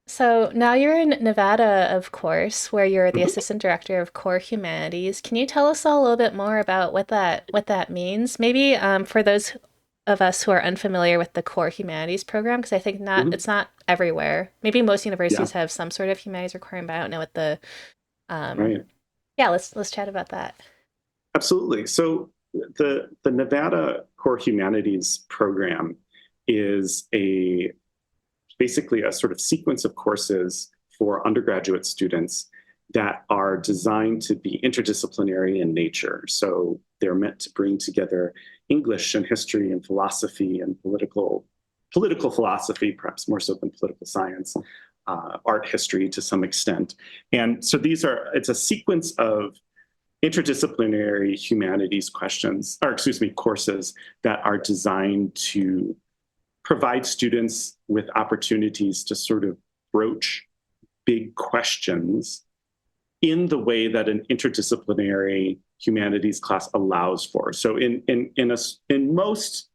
So now you're in Nevada, of course, where you're the assistant director of Core Humanities. Can you tell us all a little bit more about what that means? Maybe for those of us who are unfamiliar with the Core Humanities program, because I think it's not everywhere. Maybe most universities have some sort of humanities requirement, but I don't know what the Yeah, let's chat about that. Absolutely. So the Nevada Core Humanities program is basically a sort of sequence of courses for undergraduate students that are designed to be interdisciplinary in nature. So they're meant to bring together English and history and philosophy and political philosophy, perhaps more so than political science, art history to some extent. And so it's a sequence of interdisciplinary humanities courses that are designed to provide students with opportunities to sort of broach big questions in the way that an interdisciplinary humanities class allows for. So in most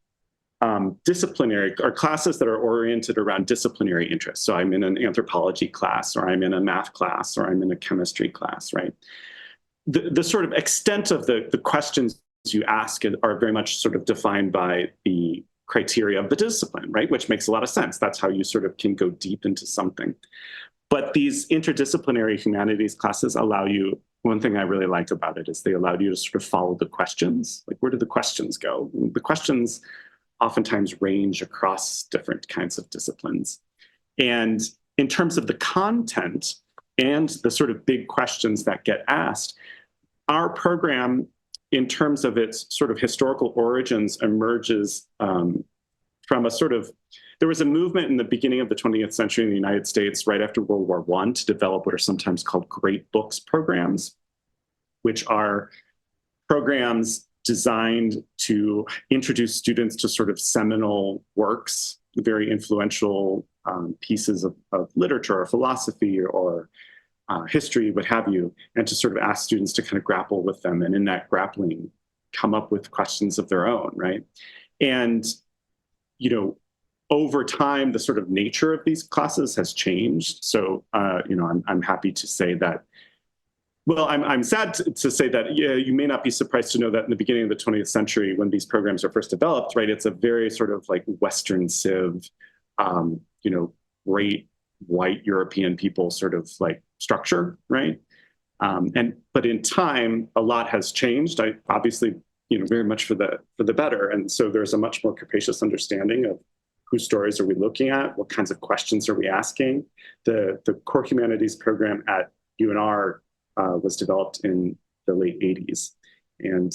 disciplinary or classes that are oriented around disciplinary interests. So I'm in an anthropology class, or I'm in a math class, or I'm in a chemistry class, right? The sort of extent of the questions you ask are very much sort of defined by the criteria of the discipline, right? Which makes a lot of sense. That's how you sort of can go deep into something. But these interdisciplinary humanities classes allow you, one thing I really like about it is they allowed you to sort of follow the questions. Like, where do the questions go? The questions oftentimes range across different kinds of disciplines. And in terms of the content and the sort of big questions that get asked, our program, in terms of its sort of historical origins, emerges from a sort of, there was a movement in the beginning of the 20th century in the United States, right after World War I, to develop what are sometimes called great books programs, which are programs designed to introduce students to sort of seminal works, very influential pieces of literature or philosophy or history, what have you, and to sort of ask students to kind of grapple with them, and in that grappling, come up with questions of their own, right? And, you know, over time, the sort of nature of these classes has changed. So, you know, I'm happy to say that, well, I'm sad to say that, yeah, you may not be surprised to know that in the beginning of the 20th century, when these programs are first developed, right, it's a very sort of like Western civ, you know, great white European people sort of like structure, right? But in time, a lot has changed. Obviously, you know, very much for the better. And so there's a much more capacious understanding of whose stories are we looking at, what kinds of questions are we asking. The Core Humanities program at UNR was developed in the late 80s. And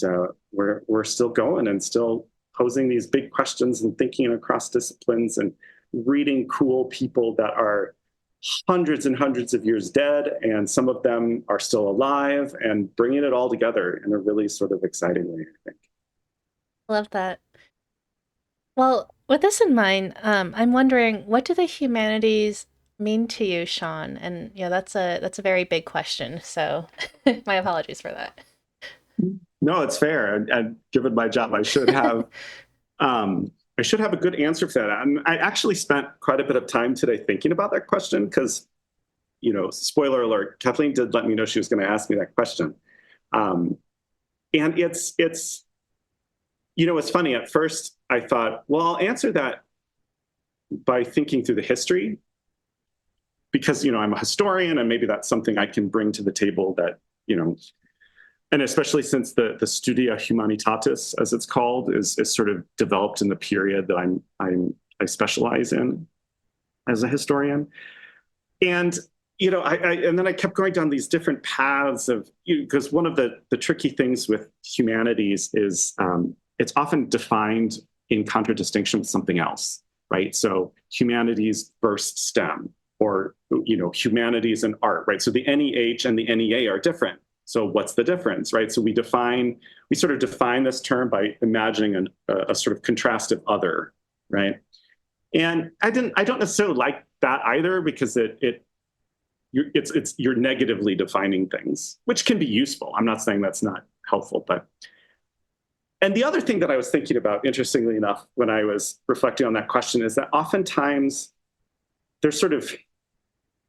we're still going and still posing these big questions and thinking across disciplines and reading cool people that are hundreds and hundreds of years dead, and some of them are still alive, and bringing it all together in a really sort of exciting way, I think. Love that. Well, with this in mind, I'm wondering, what do the humanities mean to you, Sean? And yeah, that's a very big question. So my apologies for that. No, it's fair. And given my job, I should have a good answer for that. I actually spent quite a bit of time today thinking about that question because, you know, spoiler alert, Kathleen did let me know she was going to ask me that question. And it's, you know, it's funny. At first, I thought, well, I'll answer that by thinking through the history because, you know, I'm a historian and maybe that's something I can bring to the table that, you know, and especially since the Studia Humanitatis, as it's called, is sort of developed in the period that I specialize in as a historian. And, you know, and then I kept going down these different paths of, because one of the tricky things with humanities is it's often defined in contradistinction with something else, right? So humanities versus STEM, or, you know, humanities and art, right? So the NEH and the NEA are different. So what's the difference, right? So we sort of define this term by imagining a sort of contrastive other, right? And I don't necessarily like that either, because you're negatively defining things, which can be useful. I'm not saying that's not helpful, but. And the other thing that I was thinking about, interestingly enough, when I was reflecting on that question, is that oftentimes there's sort of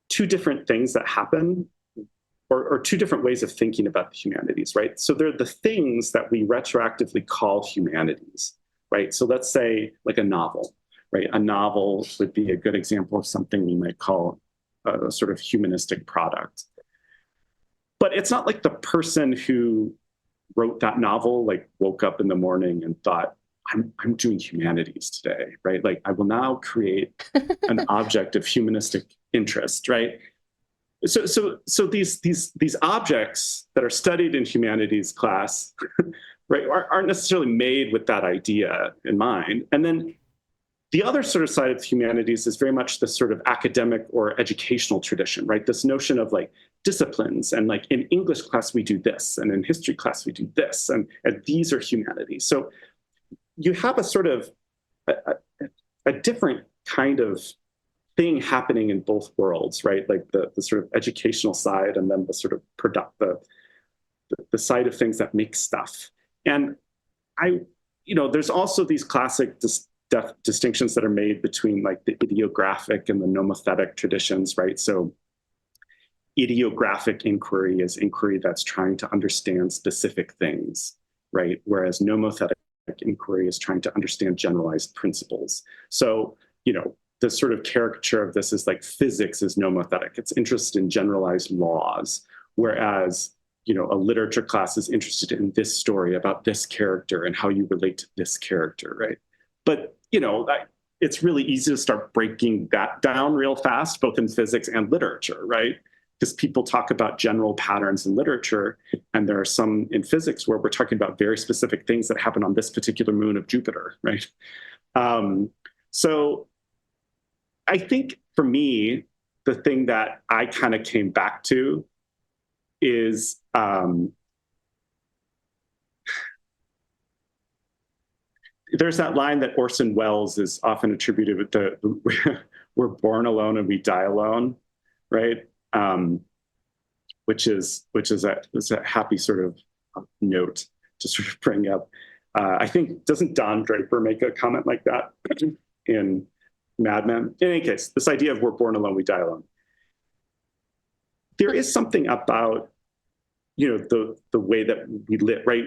two different things that happen, or two different ways of thinking about the humanities, right? So they're the things that we retroactively call humanities, right? So let's say like a novel, right? A novel would be a good example of something we might call a sort of humanistic product. But it's not like the person who wrote that novel like woke up in the morning and thought, I'm doing humanities today, right? Like I will now create an object of humanistic interest, right? So these objects that are studied in humanities class, right, aren't necessarily made with that idea in mind. And then the other sort of side of humanities is very much this sort of academic or educational tradition, right? This notion of like disciplines, and like in English class we do this, and in history class we do this, and these are humanities. So you have a sort of a different kind of thing happening in both worlds, right? Like the sort of educational side and then the sort of the side of things that make stuff. And there's also these classic distinctions that are made between like the ideographic and the nomothetic traditions, right? So ideographic inquiry is inquiry that's trying to understand specific things, right? Whereas nomothetic inquiry is trying to understand generalized principles. So, the sort of caricature of this is like physics is nomothetic. It's interested in generalized laws, whereas, a literature class is interested in this story about this character and how you relate to this character, right? But, it's really easy to start breaking that down real fast, both in physics and literature, right? Because people talk about general patterns in literature, and there are some in physics where we're talking about very specific things that happen on this particular moon of Jupiter, right? So I think for me, the thing that I kind of came back to is there's that line that Orson Welles is often attributed with we're born alone and we die alone, right? Which is a happy sort of note to sort of bring up. I think, doesn't Don Draper make a comment like that in Mad Men? In any case, this idea of we're born alone, we die alone. There is something about the way that we live, right?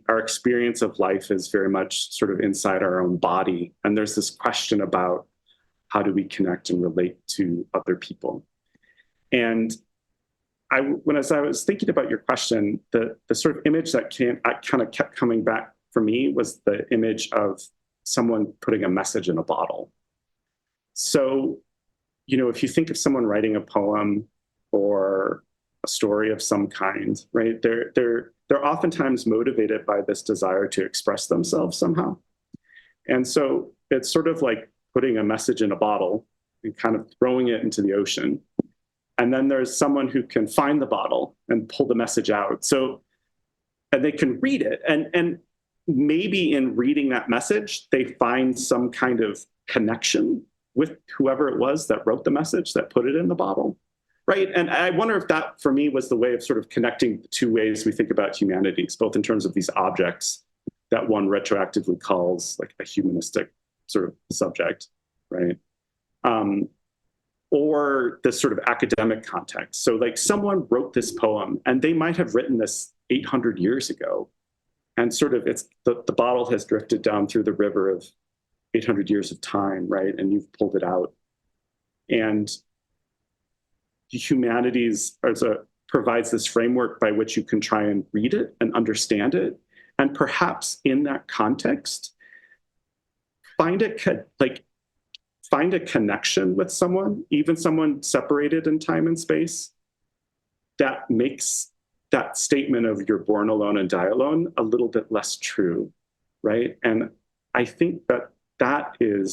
Our experience of life is very much sort of inside our own body, and there's this question about how do we connect and relate to other people. And as I was thinking about your question, the sort of image that kind of kept coming back for me was the image of someone putting a message in a bottle. So, if you think of someone writing a poem or a story of some kind, right? They're oftentimes motivated by this desire to express themselves somehow. And so it's sort of like putting a message in a bottle and kind of throwing it into the ocean. And then there's someone who can find the bottle and pull the message out. And they can read it. And maybe in reading that message, they find some kind of connection with whoever it was that wrote the message, that put it in the bottle, right? And I wonder if that, for me, was the way of sort of connecting the two ways we think about humanities, both in terms of these objects that one retroactively calls like a humanistic sort of subject, right? Or this sort of academic context. So like someone wrote this poem and they might have written this 800 years ago. And sort of the bottle has drifted down through the river of 800 years of time, right? And you've pulled it out. And the humanities provides this framework by which you can try and read it and understand it. And perhaps in that context, find a connection with someone, even someone separated in time and space, that makes that statement of you're born alone and die alone a little bit less true, right? And I think that in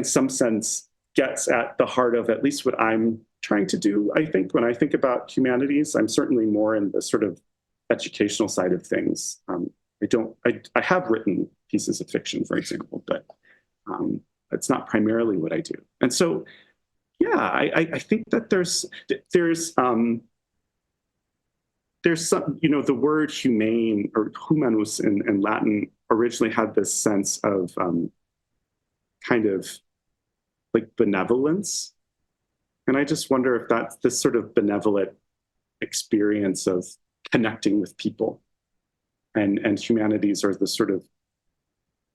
some sense gets at the heart of at least what I'm trying to do. I think when I think about humanities, I'm certainly more in the sort of educational side of things. I have written pieces of fiction, for example, but it's not primarily what I do. And so, yeah, I think that there's some, the word humane or humanus in Latin originally had this sense of kind of like benevolence. And I just wonder if that's this sort of benevolent experience of connecting with people, and humanities are the sort of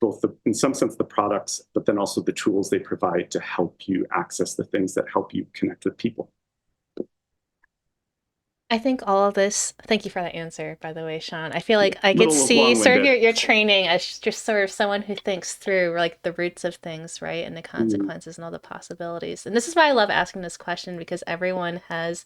both in some sense the products, but then also the tools they provide to help you access the things that help you connect with people. I think all of this, thank you for that answer, by the way, Sean. I feel like I could see sort of your training as just sort of someone who thinks through like the roots of things, right? And the consequences and all the possibilities. And this is why I love asking this question, because everyone has,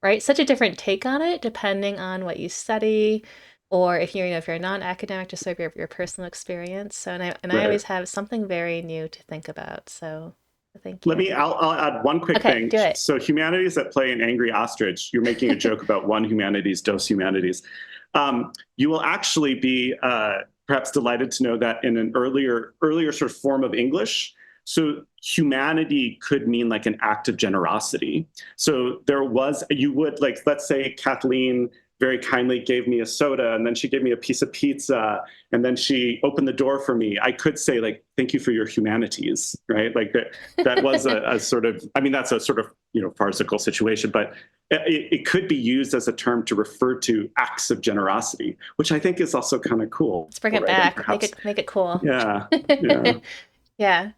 right, such a different take on it, depending on what you study, or if you're a non-academic, just sort of your personal experience. So, I always have something very new to think about. So thank you. I'll add one quick thing. Do it. So humanities that play an angry ostrich, you're making a joke about one humanities, dos humanities. You will actually be perhaps delighted to know that in an earlier sort of form of English, So humanity could mean like an act of generosity. So there was, you would like, let's say Kathleen very kindly gave me a soda and then she gave me a piece of pizza and then she opened the door for me. I could say like, thank you for your humanities, right? Like that was a sort of, I mean, that's a sort of, farcical situation, but it could be used as a term to refer to acts of generosity, which I think is also kind of cool. Let's bring it Right? And back. perhaps, Make it cool. yeah, yeah. Yeah.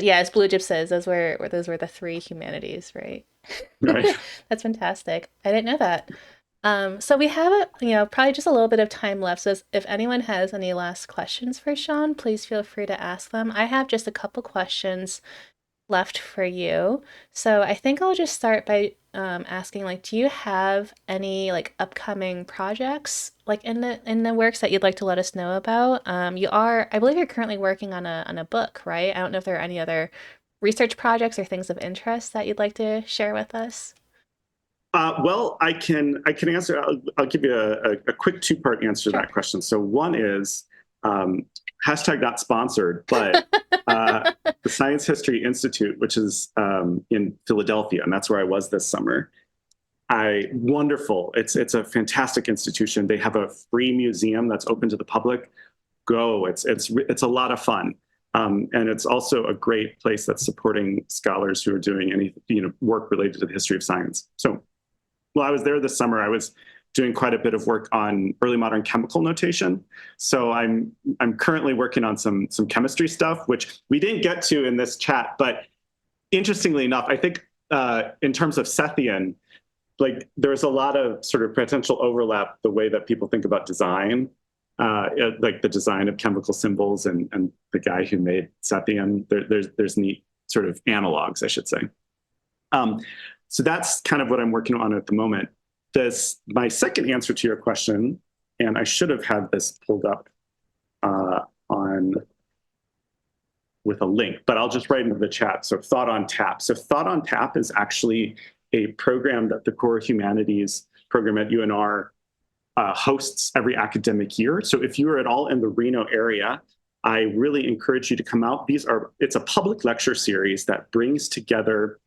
Yeah, as Blue Jip says, those were the three humanities, right? Right. That's fantastic. I didn't know that. So we have probably just a little bit of time left. So if anyone has any last questions for Sean, please feel free to ask them. I have just a couple questions left for you. So I think I'll just start by asking, like, do you have any like upcoming projects like in the works that you'd like to let us know about? I believe you're currently working on a book, right? I don't know if there are any other research projects or things of interest that you'd like to share with us. Well, I can answer. I'll give you a quick two-part answer to Sure. that question. So one is um, hashtag not sponsored, but the Science History Institute, which is in Philadelphia, and that's where I was this summer. Wonderful. It's a fantastic institution. They have a free museum that's open to the public. Go. It's a lot of fun. And it's also a great place that's supporting scholars who are doing any work related to the history of science. So while I was there this summer, I was doing quite a bit of work on early modern chemical notation. So I'm currently working on some chemistry stuff, which we didn't get to in this chat. But interestingly enough, I think in terms of Sethian, like there's a lot of sort of potential overlap the way that people think about design, like the design of chemical symbols and the guy who made Sethian. There's neat sort of analogs, I should say. So that's kind of what I'm working on at the moment. My second answer to your question, and I should have had this pulled up on with a link, but I'll just write into the chat. So Thought on Tap. So Thought on Tap is actually a program that the Core Humanities program at UNR hosts every academic year. So if you are at all in the Reno area, I really encourage you to come out. It's a public lecture series that brings together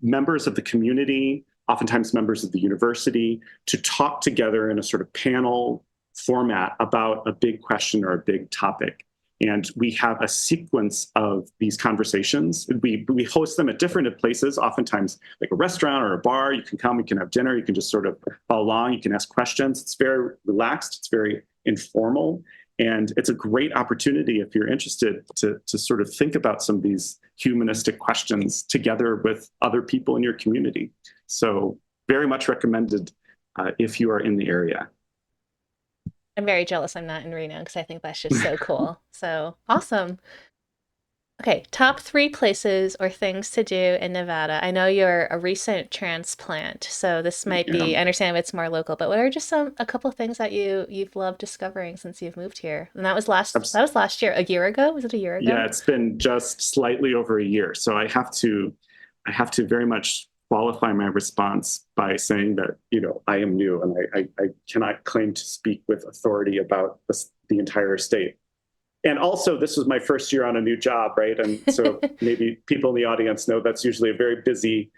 members of the community, oftentimes members of the university, to talk together in a sort of panel format about a big question or a big topic. And we have a sequence of these conversations. We host them at different places, oftentimes like a restaurant or a bar. You can come, you can have dinner, you can just sort of follow along, you can ask questions. It's very relaxed, it's very informal. And it's a great opportunity if you're interested to sort of think about some of these humanistic questions together with other people in your community. So very much recommended if you are in the area. I'm very jealous I'm not in Reno because I think that's just so cool. So awesome. Okay, top three places or things to do in Nevada. I know you're a recent transplant, so this might be, Yeah. I understand it's more local, but what are just a couple things that you've loved discovering since you've moved here? And that was last year, a year ago? Was it a year Yeah, ago? it's been just slightly over a year. So I have to very much qualify my response by saying that, I am new and I cannot claim to speak with authority about the entire state. And also, this was my first year on a new job, right? And so maybe people in the audience know that's usually a very busy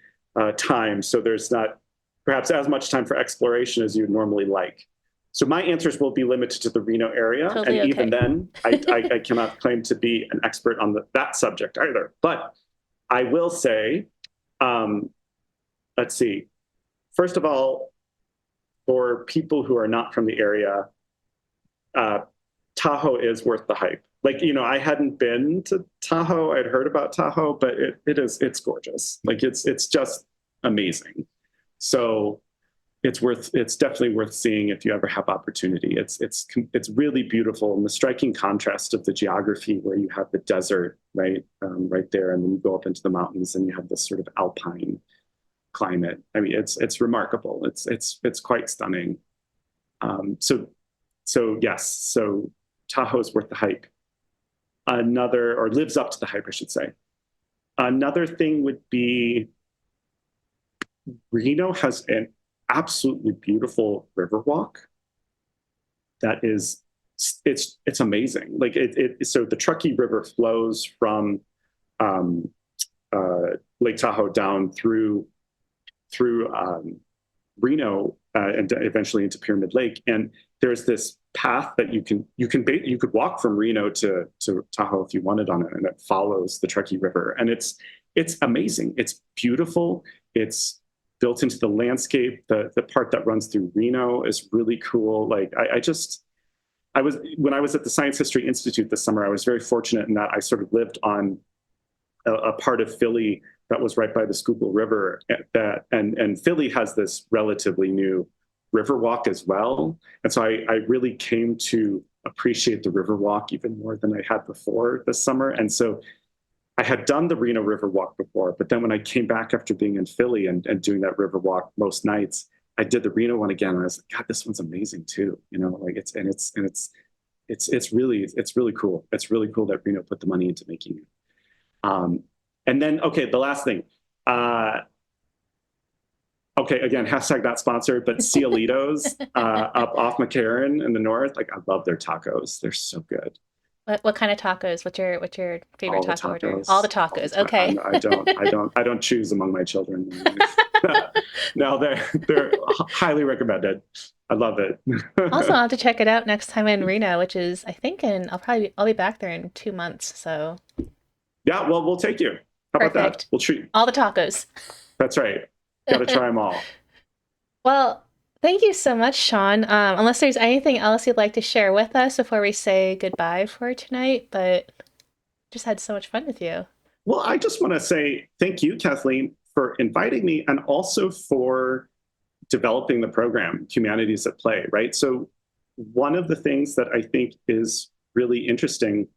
time. So there's not perhaps as much time for exploration as you'd normally like. So my answers will be limited to the Reno area. Totally And even okay. then, I cannot claim to be an expert on that subject either. But I will say, let's see, first of all, for people who are not from the area, uh, Tahoe is worth the hype. Like, I hadn't been to Tahoe. I'd heard about Tahoe, but it's gorgeous. Like it's just amazing. So it's definitely worth seeing if you ever have opportunity. It's really beautiful, and the striking contrast of the geography where you have the desert right there, and then you go up into the mountains and you have this sort of alpine climate. I mean, it's remarkable. It's quite stunning. So yes, so Tahoe's worth the hype. Or lives up to the hype, I should say. Another thing would be Reno has an absolutely beautiful river walk that is it's amazing. Like so the Truckee River flows from um, Lake Tahoe down through Reno and eventually into Pyramid Lake. And there's this path that you could walk from Reno to Tahoe if you wanted on it, and it follows the Truckee River. And it's amazing. It's beautiful. It's built into the landscape. The part that runs through Reno is really cool. Like I was when I was at the Science History Institute this summer, I was very fortunate in that I sort of lived on a part of Philly that was right by the Schuylkill River. And Philly has this relatively new river walk as well. And so I really came to appreciate the river walk even more than I had before this summer. And so I had done the Reno River Walk before, but then when I came back after being in Philly and doing that river walk most nights, I did the Reno one again. And I was like, God, this one's amazing too. You know, like it's really cool. It's really cool that Reno put the money into making it. And then, okay, the last thing. Okay, again, hashtag not sponsored, but Cielitos up off McCarran in the north. Like, I love their tacos. They're so good. What kind of tacos? What's your favorite All the taco order? All the tacos. All the tacos. time. Okay. I don't choose among my children. No, they're highly recommended. I love it. Also, I'll have to check it out next time in Reno, which is I think I'll be back there in 2 months. So Yeah, well, we'll take you. How about that? perfect. We'll treat. All the tacos. That's right. Got to try them all. Well, thank you so much, Sean. Unless there's anything else you'd like to share with us before we say goodbye for tonight, but just had so much fun with you. Well, I just want to say thank you, Kathleen, for inviting me and also for developing the program, Humanities at Play, right? So one of the things that I think is really interesting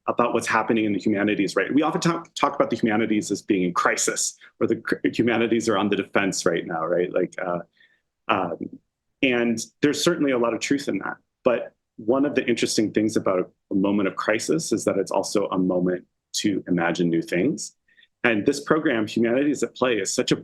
about what's happening in the humanities, right? We often talk about the humanities as being in crisis, or the humanities are on the defense right now, right? Um, and there's certainly a lot of truth in that. But one of the interesting things about a moment of crisis is that it's also a moment to imagine new things. And this program, Humanities at Play, is such a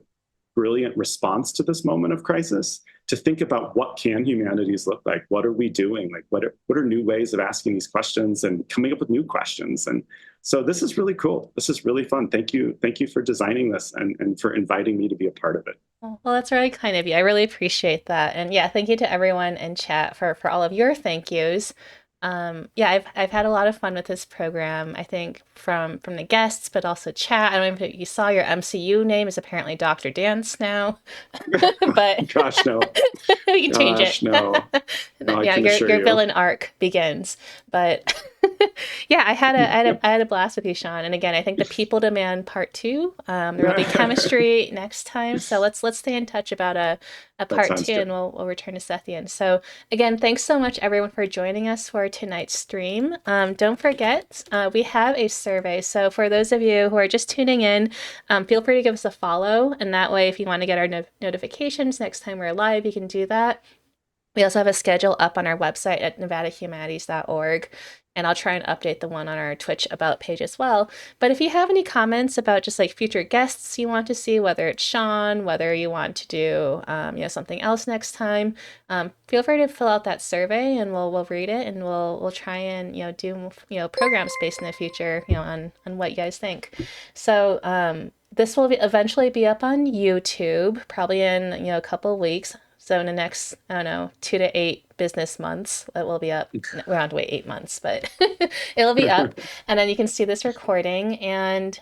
brilliant response to this moment of crisis, to think about what can humanities look like? What are we doing? Like, what are new ways of asking these questions and coming up with new questions? And so this is really cool. This is really fun. Thank you for designing this and for inviting me to be a part of it. Well, that's really kind of you. I really appreciate that. And yeah, thank you to everyone in chat for all of your thank yous. Yeah, I've had a lot of fun with this program. I think from the guests, but also chat. I don't know if you saw your MCU name is apparently Dr. Dance now, but Gosh, no. we can change Gosh, it. no. No, I Yeah, can assure your you. villain arc begins. But yeah, I had a blast with you, Sean. And again, I think the people demand part two. There will be chemistry next time. So let's stay in touch about a That part sounds two, good. and we'll return to Sethian. So again, thanks so much everyone for joining us for tonight's stream. Don't forget, we have a survey. So for those of you who are just tuning in, feel free to give us a follow, and that way, if you want to get our notifications next time we're live, you can do that. We also have a schedule up on our website at nevadahumanities.org, and I'll try and update the one on our Twitch About page as well. But if you have any comments about just like future guests you want to see, whether it's Sean, whether you want to do something else next time, feel free to fill out that survey, and we'll read it, and we'll try and do programs based in the future on what you guys think. So this will eventually be up on YouTube, probably in a couple of weeks. So in the next, I don't know, 2 to 8 business months, it will be up. We don't have to wait 8 months, but it'll be up. And then you can see this recording. And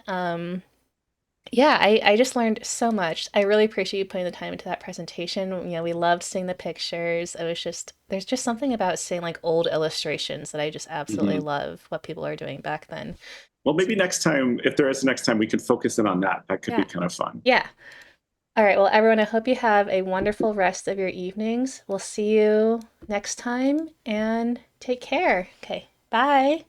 yeah, I just learned so much. I really appreciate you putting the time into that presentation. We loved seeing the pictures. There's just something about seeing like old illustrations that I just absolutely Mhm. love what people are doing back then. Well, maybe next time, if there is a next time, we can focus in on that. That could be Yeah. kind of fun. Yeah. All right. Well, everyone, I hope you have a wonderful rest of your evenings. We'll see you next time and take care. Okay. Bye.